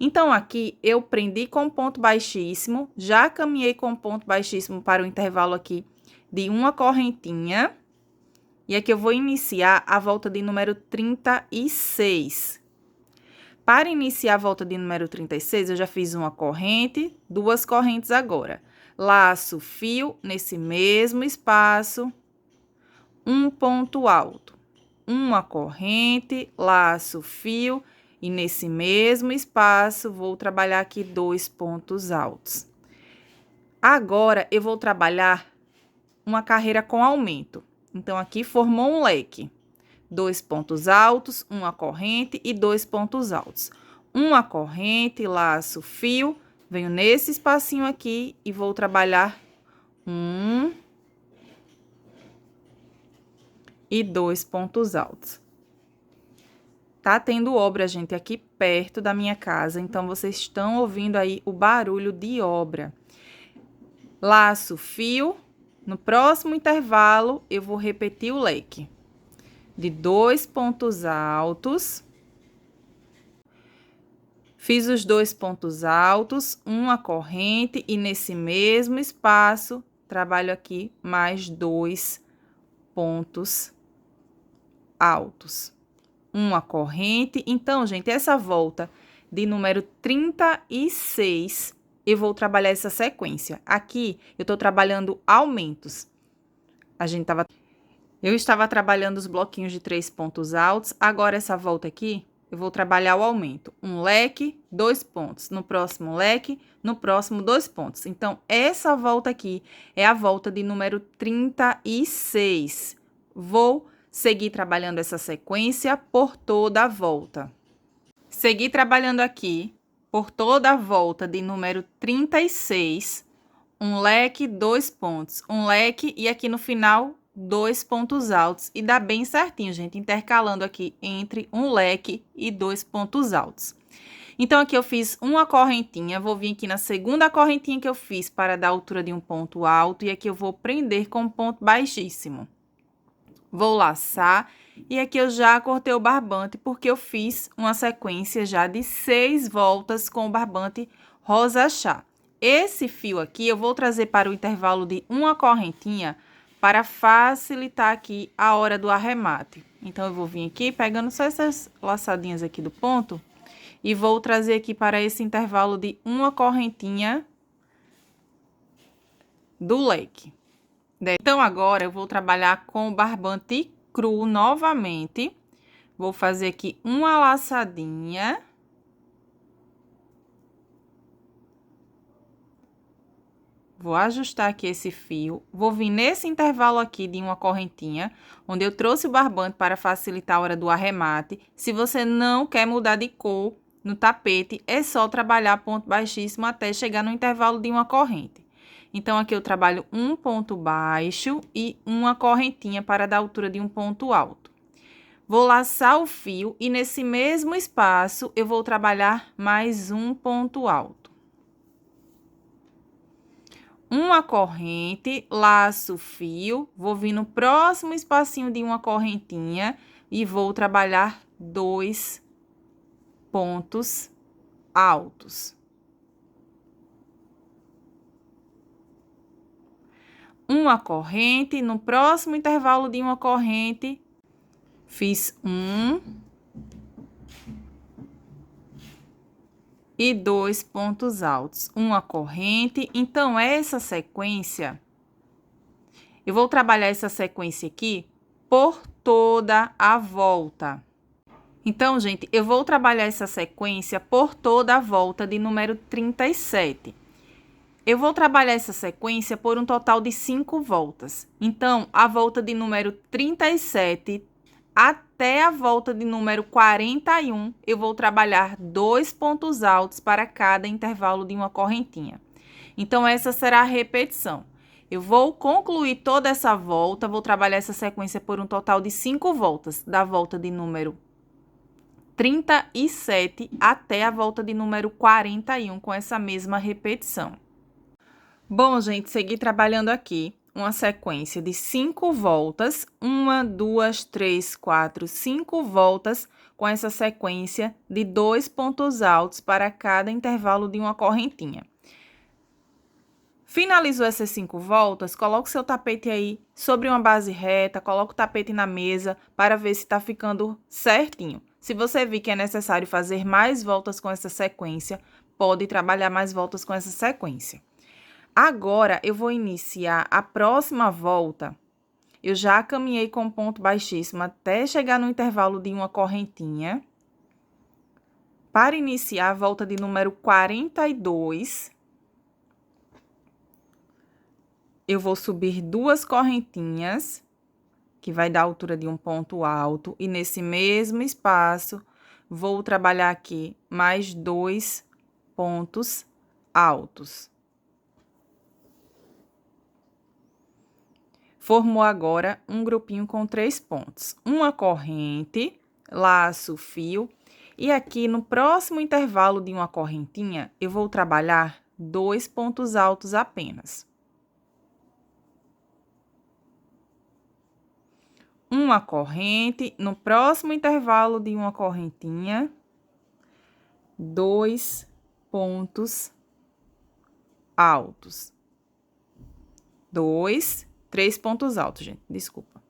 Então, aqui eu prendi com ponto baixíssimo, já caminhei com ponto baixíssimo para o intervalo aqui de uma correntinha. E aqui eu vou iniciar a volta de número 36. Para iniciar a volta de número 36, eu já fiz uma corrente, 2 correntes agora. Laço fio nesse mesmo espaço, um ponto alto. Uma corrente, laço fio e nesse mesmo espaço vou trabalhar aqui 2 pontos altos. Agora, eu vou trabalhar uma carreira com aumento. Então, aqui formou um leque. 2 pontos altos, uma corrente e 2 pontos altos. Uma corrente, laço, fio, venho nesse espacinho aqui e vou trabalhar 1 e 2 pontos altos. Tá tendo obra, gente, aqui perto da minha casa, então vocês estão ouvindo aí o barulho de obra. Laço, fio, no próximo intervalo eu vou repetir o leque de 2 pontos altos. Fiz os 2 pontos altos, uma corrente e nesse mesmo espaço trabalho aqui mais 2 pontos altos. Uma corrente. Então, gente, essa volta de número 36, eu vou trabalhar essa sequência. Aqui, eu tô trabalhando aumentos. Eu estava trabalhando os bloquinhos de 3 pontos altos. Agora, essa volta aqui, eu vou trabalhar o aumento. Um leque, 2 pontos. No próximo leque, no próximo 2 pontos. Então, essa volta aqui é a volta de número 36. Vou seguir trabalhando essa sequência por toda a volta. Seguir trabalhando aqui por toda a volta de número 36, um leque, 2 pontos, um leque e aqui no final 2 pontos altos. E dá bem certinho, gente, intercalando aqui entre um leque e 2 pontos altos. Então, aqui eu fiz uma correntinha, vou vir aqui na segunda correntinha que eu fiz para dar a altura de um ponto alto e aqui eu vou prender com um ponto baixíssimo. Vou laçar e aqui eu já cortei o barbante porque eu fiz uma sequência já de 6 voltas com o barbante rosa chá. Esse fio aqui eu vou trazer para o intervalo de uma correntinha para facilitar aqui a hora do arremate. Então, eu vou vir aqui pegando só essas laçadinhas aqui do ponto e vou trazer aqui para esse intervalo de uma correntinha do leque. Então, agora eu vou trabalhar com o barbante cru novamente. Vou fazer aqui uma laçadinha. Vou ajustar aqui esse fio. Vou vir nesse intervalo aqui de uma correntinha, onde eu trouxe o barbante para facilitar a hora do arremate. Se você não quer mudar de cor no tapete, é só trabalhar ponto baixíssimo até chegar no intervalo de uma corrente. Então, aqui eu trabalho um ponto baixo e uma correntinha para dar a altura de um ponto alto. Vou laçar o fio e nesse mesmo espaço eu vou trabalhar mais um ponto alto. Uma corrente, laço o fio, vou vir no próximo espacinho de uma correntinha e vou trabalhar 2 pontos altos. Uma corrente, no próximo intervalo de uma corrente, fiz 1 e 2 pontos altos. Uma corrente, então, essa sequência, eu vou trabalhar essa sequência aqui por toda a volta. Então, gente, eu vou trabalhar essa sequência por toda a volta de número 37. Eu vou trabalhar essa sequência por um total de 5 voltas. Então, a volta de número 37 até a volta de número 41, eu vou trabalhar 2 pontos altos para cada intervalo de uma correntinha. Então, essa será a repetição. Eu vou concluir toda essa volta, vou trabalhar essa sequência por um total de 5 voltas, da volta de número 37 até a volta de número 41, com essa mesma repetição. Bom, gente, segui trabalhando aqui uma sequência de 5 voltas, 1, 2, 3, 4, 5 voltas com essa sequência de 2 pontos altos para cada intervalo de uma correntinha. Finalizou essas 5 voltas, coloque seu tapete aí sobre uma base reta, coloque o tapete na mesa para ver se está ficando certinho. Se você vir que é necessário fazer mais voltas com essa sequência, pode trabalhar mais voltas com essa sequência. Agora, eu vou iniciar a próxima volta. Eu já caminhei com ponto baixíssimo até chegar no intervalo de uma correntinha. Para iniciar a volta de número 42, eu vou subir 2 correntinhas, que vai dar a altura de um ponto alto, e nesse mesmo espaço, vou trabalhar aqui mais 2 pontos altos. Formou agora um grupinho com 3 pontos. Uma corrente, laço, fio, e aqui no próximo intervalo de uma correntinha, eu vou trabalhar 2 pontos altos apenas. Uma corrente, no próximo intervalo de uma correntinha, 2 pontos altos. 3 pontos altos, gente, desculpa.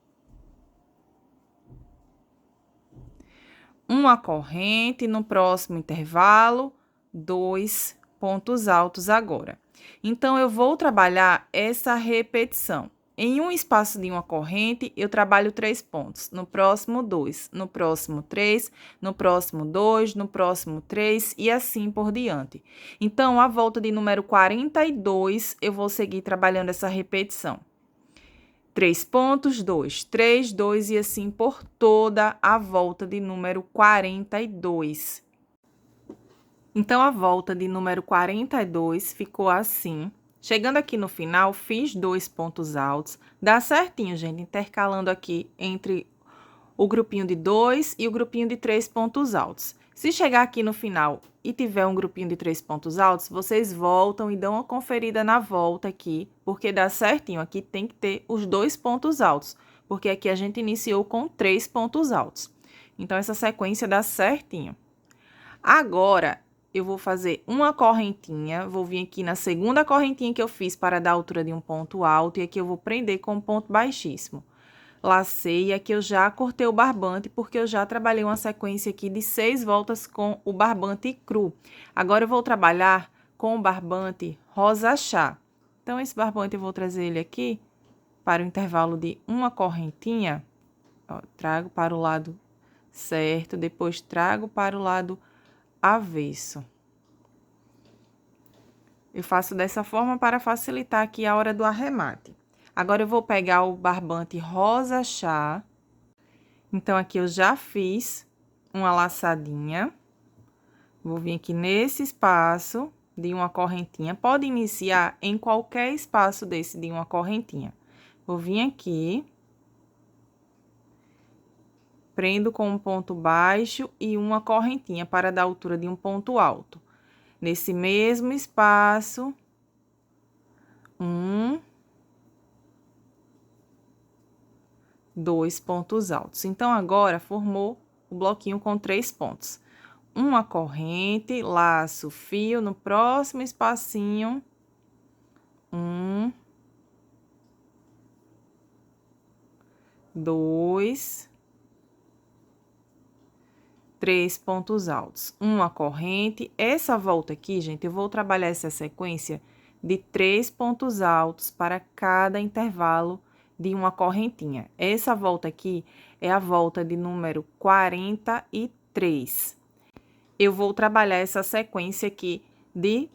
Uma corrente, no próximo intervalo, 2 pontos altos agora. Então, eu vou trabalhar essa repetição. Em um espaço de uma corrente, eu trabalho 3 pontos. No próximo, 2. No próximo, 3. No próximo, 2. No próximo, 3. E assim por diante. Então, a volta de número 42, eu vou seguir trabalhando essa repetição. 3 pontos, 2, 3, 2 e assim por toda a volta de número 42. Então, a volta de número 42 ficou assim. Chegando aqui no final, fiz 2 pontos altos. Dá certinho, gente, intercalando aqui entre o grupinho de 2 e o grupinho de 3 pontos altos. Se chegar aqui no final e tiver um grupinho de 3 pontos altos, vocês voltam e dão uma conferida na volta aqui, porque dá certinho. Aqui tem que ter os 2 pontos altos, porque aqui a gente iniciou com 3 pontos altos. Então, essa sequência dá certinho. Agora, eu vou fazer uma correntinha, vou vir aqui na segunda correntinha que eu fiz para dar a altura de um ponto alto, e aqui eu vou prender com um ponto baixíssimo. Lacei, e aqui eu já cortei o barbante, porque eu já trabalhei uma sequência aqui de 6 voltas com o barbante cru. Agora, eu vou trabalhar com o barbante rosa chá. Então, esse barbante eu vou trazer ele aqui para o intervalo de uma correntinha. Ó, trago para o lado certo, depois trago para o lado avesso. Eu faço dessa forma para facilitar aqui a hora do arremate. Agora, eu vou pegar o barbante rosa chá. Então, aqui eu já fiz uma laçadinha. Vou vir aqui nesse espaço de uma correntinha. Pode iniciar em qualquer espaço desse de uma correntinha. Vou vir aqui. Prendo com um ponto baixo e uma correntinha para dar a altura de um ponto alto. Nesse mesmo espaço, 2 pontos altos. Então, agora, formou o bloquinho com 3 pontos. Uma corrente, laço, fio, no próximo espacinho, 2, 3 pontos altos, uma corrente. Essa volta aqui, gente, eu vou trabalhar essa sequência de 3 pontos altos para cada intervalo de uma correntinha. Essa volta aqui é a volta de número 43. Eu vou trabalhar essa sequência aqui de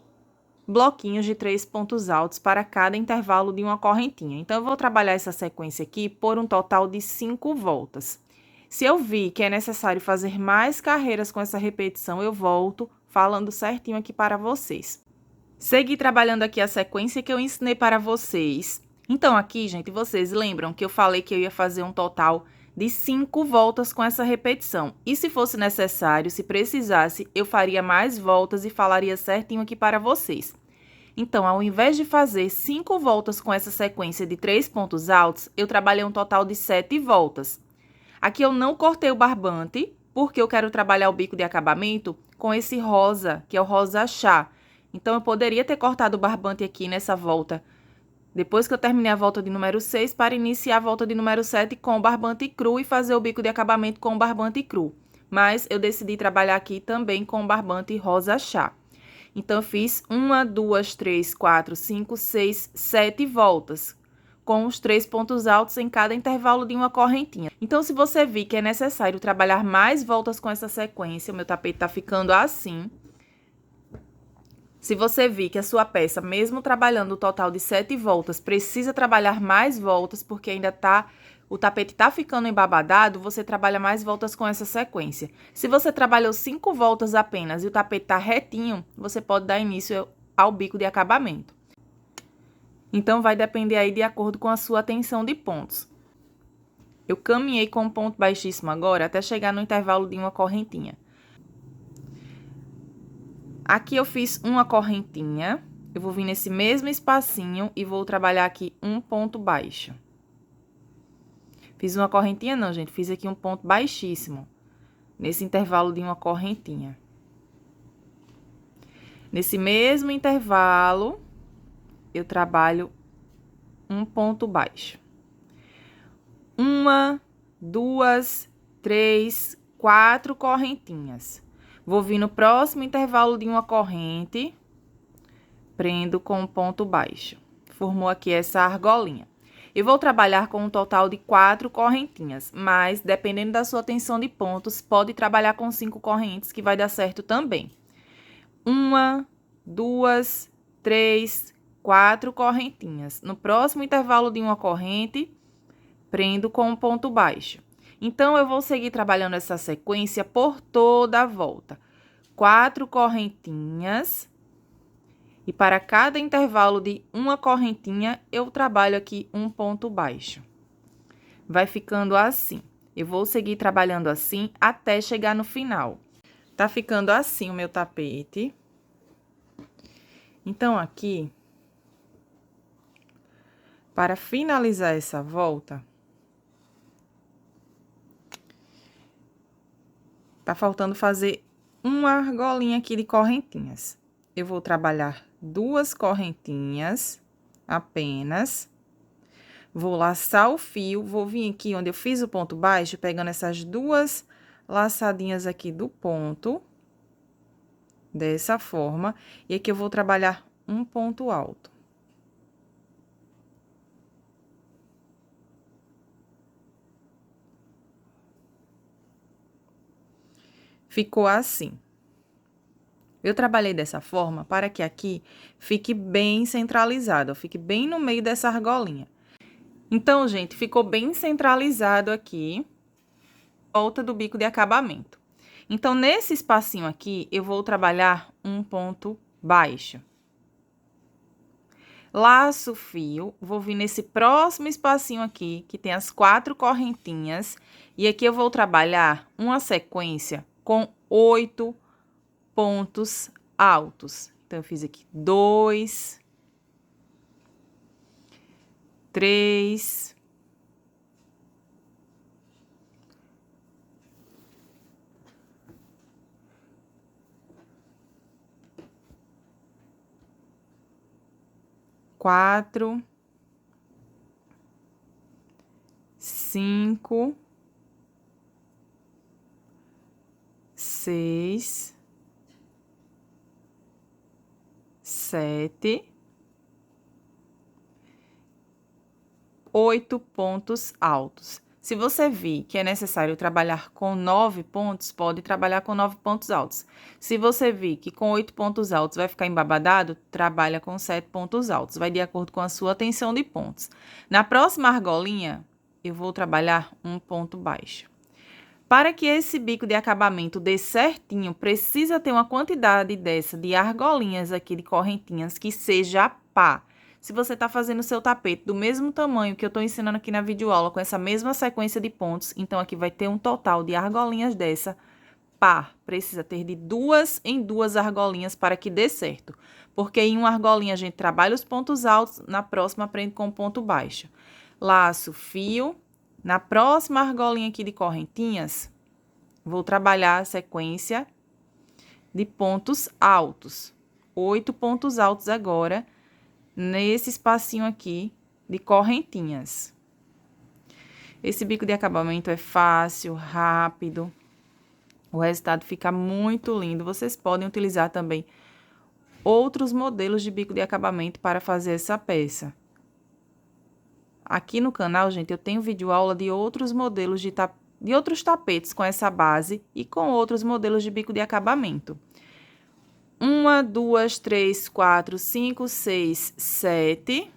bloquinhos de 3 pontos altos para cada intervalo de uma correntinha. Então, eu vou trabalhar essa sequência aqui por um total de 5 voltas. Se eu vi que é necessário fazer mais carreiras com essa repetição, eu volto falando certinho aqui para vocês. Segui trabalhando aqui a sequência que eu ensinei para vocês. Então, aqui, gente, vocês lembram que eu falei que eu ia fazer um total de 5 voltas com essa repetição. E se fosse necessário, se precisasse, eu faria mais voltas e falaria certinho aqui para vocês. Então, ao invés de fazer 5 voltas com essa sequência de 3 pontos altos, eu trabalhei um total de 7 voltas. Aqui eu não cortei o barbante, porque eu quero trabalhar o bico de acabamento com esse rosa, que é o rosa chá. Então, eu poderia ter cortado o barbante aqui nessa volta, depois que eu terminei a volta de número 6, para iniciar a volta de número 7 com o barbante cru e fazer o bico de acabamento com o barbante cru. Mas eu decidi trabalhar aqui também com o barbante rosa chá. Então, eu fiz 1, 2, 3, 4, 5, 6, 7 voltas, com os 3 pontos altos em cada intervalo de uma correntinha. Então, se você vir que é necessário trabalhar mais voltas com essa sequência, o meu tapete tá ficando assim. Se você vir que a sua peça, mesmo trabalhando o total de 7 voltas, precisa trabalhar mais voltas, porque ainda o tapete tá ficando embabadado, você trabalha mais voltas com essa sequência. Se você trabalhou 5 voltas apenas e o tapete tá retinho, você pode dar início ao bico de acabamento. Então, vai depender aí de acordo com a sua tensão de pontos. Eu caminhei com um ponto baixíssimo agora, até chegar no intervalo de uma correntinha. Aqui eu fiz uma correntinha, eu vou vir nesse mesmo espacinho e vou trabalhar aqui um ponto baixo. Fiz uma correntinha não, gente, fiz aqui um ponto baixíssimo, nesse intervalo de uma correntinha. Nesse mesmo intervalo, eu trabalho um ponto baixo. 1, 2, 3, 4 correntinhas. Vou vir no próximo intervalo de uma corrente, prendo com um ponto baixo. Formou aqui essa argolinha. Eu vou trabalhar com um total de 4 correntinhas, mas, dependendo da sua tensão de pontos, pode trabalhar com 5 correntes, que vai dar certo também. 1, 2, 3, 4 correntinhas. No próximo intervalo de uma corrente, prendo com um ponto baixo. Então, eu vou seguir trabalhando essa sequência por toda a volta. 4 correntinhas. E para cada intervalo de uma correntinha, eu trabalho aqui um ponto baixo. Vai ficando assim. Eu vou seguir trabalhando assim até chegar no final. Tá ficando assim o meu tapete. Então, aqui, para finalizar essa volta, tá faltando fazer uma argolinha aqui de correntinhas. Eu vou trabalhar 2 correntinhas apenas. Vou laçar o fio, vou vir aqui onde eu fiz o ponto baixo, pegando essas 2 laçadinhas aqui do ponto. Dessa forma. E aqui eu vou trabalhar um ponto alto. Ficou assim. Eu trabalhei dessa forma para que aqui fique bem centralizado, fique bem no meio dessa argolinha. Então, gente, ficou bem centralizado aqui, volta do bico de acabamento. Então, nesse espacinho aqui, eu vou trabalhar um ponto baixo. Laço o fio, vou vir nesse próximo espacinho aqui, que tem as 4 correntinhas, e aqui eu vou trabalhar uma sequência com 8 pontos altos. Então, eu fiz aqui 2, 3, 4, 5, 6, 7, 8 pontos altos. Se você vir que é necessário trabalhar com 9 pontos, pode trabalhar com 9 pontos altos. Se você vir que com 8 pontos altos vai ficar embabadado, trabalha com 7 pontos altos. Vai de acordo com a sua tensão de pontos. Na próxima argolinha, eu vou trabalhar um ponto baixo. Para que esse bico de acabamento dê certinho, precisa ter uma quantidade dessa de argolinhas aqui de correntinhas que seja par. Se você tá fazendo o seu tapete do mesmo tamanho que eu tô ensinando aqui na videoaula, com essa mesma sequência de pontos, então aqui vai ter um total de argolinhas dessa par. Precisa ter de 2 em 2 argolinhas para que dê certo. Porque em uma argolinha a gente trabalha os pontos altos, na próxima aprende com ponto baixo. Laço fio. Na próxima argolinha aqui de correntinhas, vou trabalhar a sequência de pontos altos. 8 pontos altos agora, nesse espacinho aqui de correntinhas. Esse bico de acabamento é fácil, rápido. O resultado fica muito lindo. Vocês podem utilizar também outros modelos de bico de acabamento para fazer essa peça. Aqui no canal, gente, eu tenho videoaula de outros modelos de outros tapetes com essa base e com outros modelos de bico de acabamento. 1, 2, 3, 4, 5, 6, 7,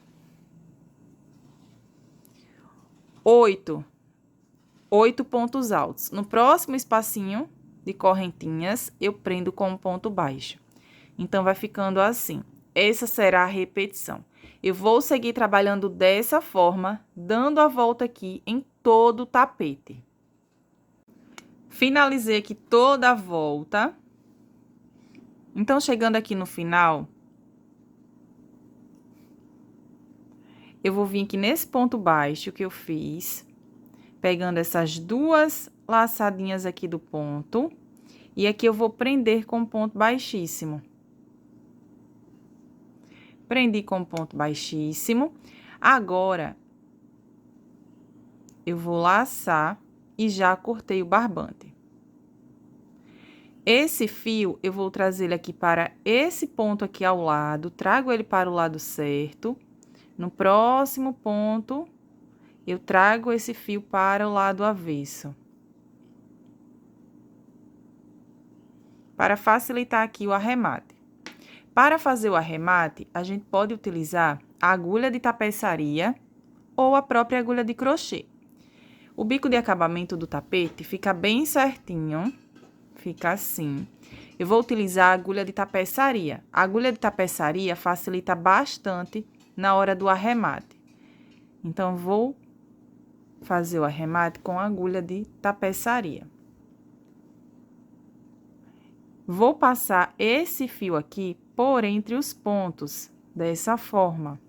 8 pontos altos. No próximo espacinho de correntinhas, eu prendo com um ponto baixo. Então, vai ficando assim. Essa será a repetição. Eu vou seguir trabalhando dessa forma, dando a volta aqui em todo o tapete. Finalizei aqui toda a volta. Então, chegando aqui no final, eu vou vir aqui nesse ponto baixo que eu fiz, pegando essas duas laçadinhas aqui do ponto, e aqui eu vou prender com ponto baixíssimo. Prendi com ponto baixíssimo. Agora, eu vou laçar e já cortei o barbante. Esse fio, eu vou trazer ele aqui para esse ponto aqui ao lado, trago ele para o lado certo. No próximo ponto, eu trago esse fio para o lado avesso. Para facilitar aqui o arremate. Para fazer o arremate, a gente pode utilizar a agulha de tapeçaria ou a própria agulha de crochê. O bico de acabamento do tapete fica bem certinho. Fica assim. Eu vou utilizar a agulha de tapeçaria. A agulha de tapeçaria facilita bastante na hora do arremate. Então, vou fazer o arremate com a agulha de tapeçaria. Vou passar esse fio aqui por entre os pontos, dessa forma.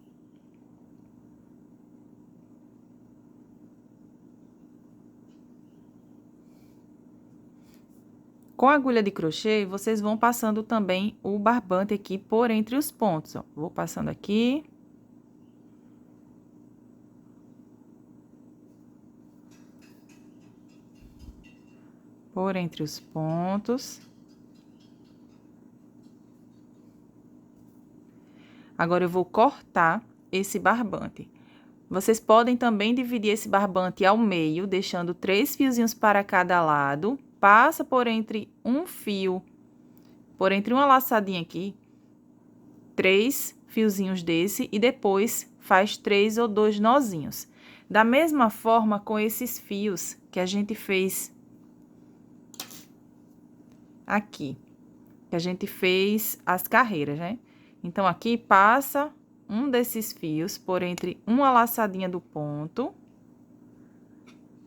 Com a agulha de crochê, vocês vão passando também o barbante aqui por entre os pontos, ó. Vou passando aqui. Por entre os pontos. Agora, eu vou cortar esse barbante. Vocês podem também dividir esse barbante ao meio, deixando 3 fiozinhos para cada lado. Passa por entre um fio, por entre uma laçadinha aqui, 3 fiozinhos desse, e depois faz 3 ou 2 nozinhos. Da mesma forma com esses fios que a gente fez aqui, que a gente fez as carreiras, né? Então, aqui passa um desses fios por entre uma laçadinha do ponto,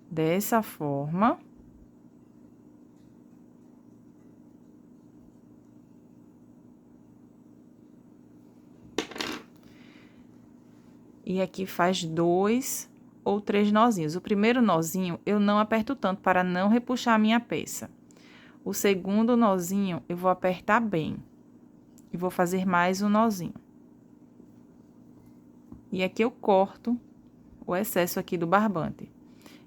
dessa forma. E aqui faz 2 ou 3 nozinhos. O primeiro nozinho eu não aperto tanto para não repuxar a minha peça. O segundo nozinho eu vou apertar bem. E vou fazer mais um nozinho. E aqui eu corto o excesso aqui do barbante.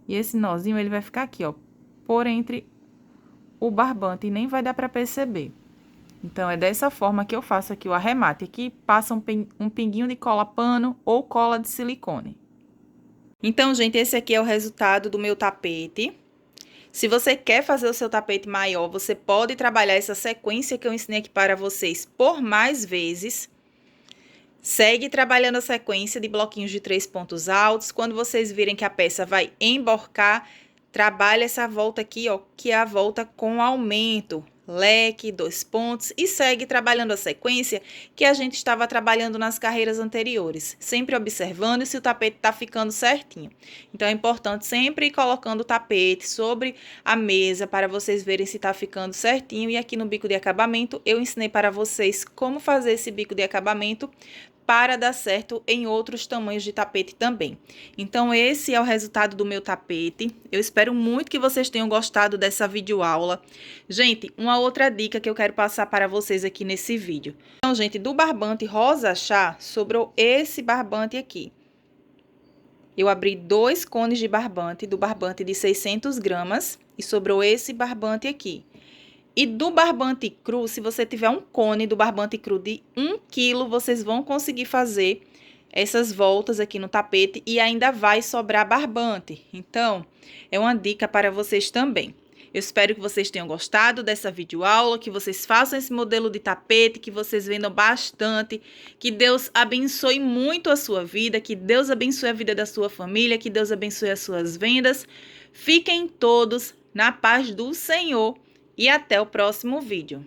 E esse nozinho, ele vai ficar aqui, ó, por entre o barbante, e nem vai dar para perceber. Então, é dessa forma que eu faço aqui o arremate. Aqui passa um pinguinho de cola pano ou cola de silicone. Então, gente, esse aqui é o resultado do meu tapete. Se você quer fazer o seu tapete maior, você pode trabalhar essa sequência que eu ensinei aqui para vocês por mais vezes. Segue trabalhando a sequência de bloquinhos de 3 pontos altos. Quando vocês virem que a peça vai emborcar, trabalha essa volta aqui, ó, que é a volta com aumento. Leque, 2 pontos, e segue trabalhando a sequência que a gente estava trabalhando nas carreiras anteriores, sempre observando se o tapete está ficando certinho. Então, é importante sempre ir colocando o tapete sobre a mesa para vocês verem se está ficando certinho. E aqui no bico de acabamento, eu ensinei para vocês como fazer esse bico de acabamento para dar certo em outros tamanhos de tapete também. Então, esse é o resultado do meu tapete. Eu espero muito que vocês tenham gostado dessa videoaula. Gente, uma outra dica que eu quero passar para vocês aqui nesse vídeo. Então, gente, do barbante rosa chá, sobrou esse barbante aqui. Eu abri 2 cones de barbante, do barbante de 600 gramas, e sobrou esse barbante aqui. E do barbante cru, se você tiver um cone do barbante cru de 1 quilo, vocês vão conseguir fazer essas voltas aqui no tapete e ainda vai sobrar barbante. Então, é uma dica para vocês também. Eu espero que vocês tenham gostado dessa videoaula, que vocês façam esse modelo de tapete, que vocês vendam bastante, que Deus abençoe muito a sua vida, que Deus abençoe a vida da sua família, que Deus abençoe as suas vendas. Fiquem todos na paz do Senhor e até o próximo vídeo.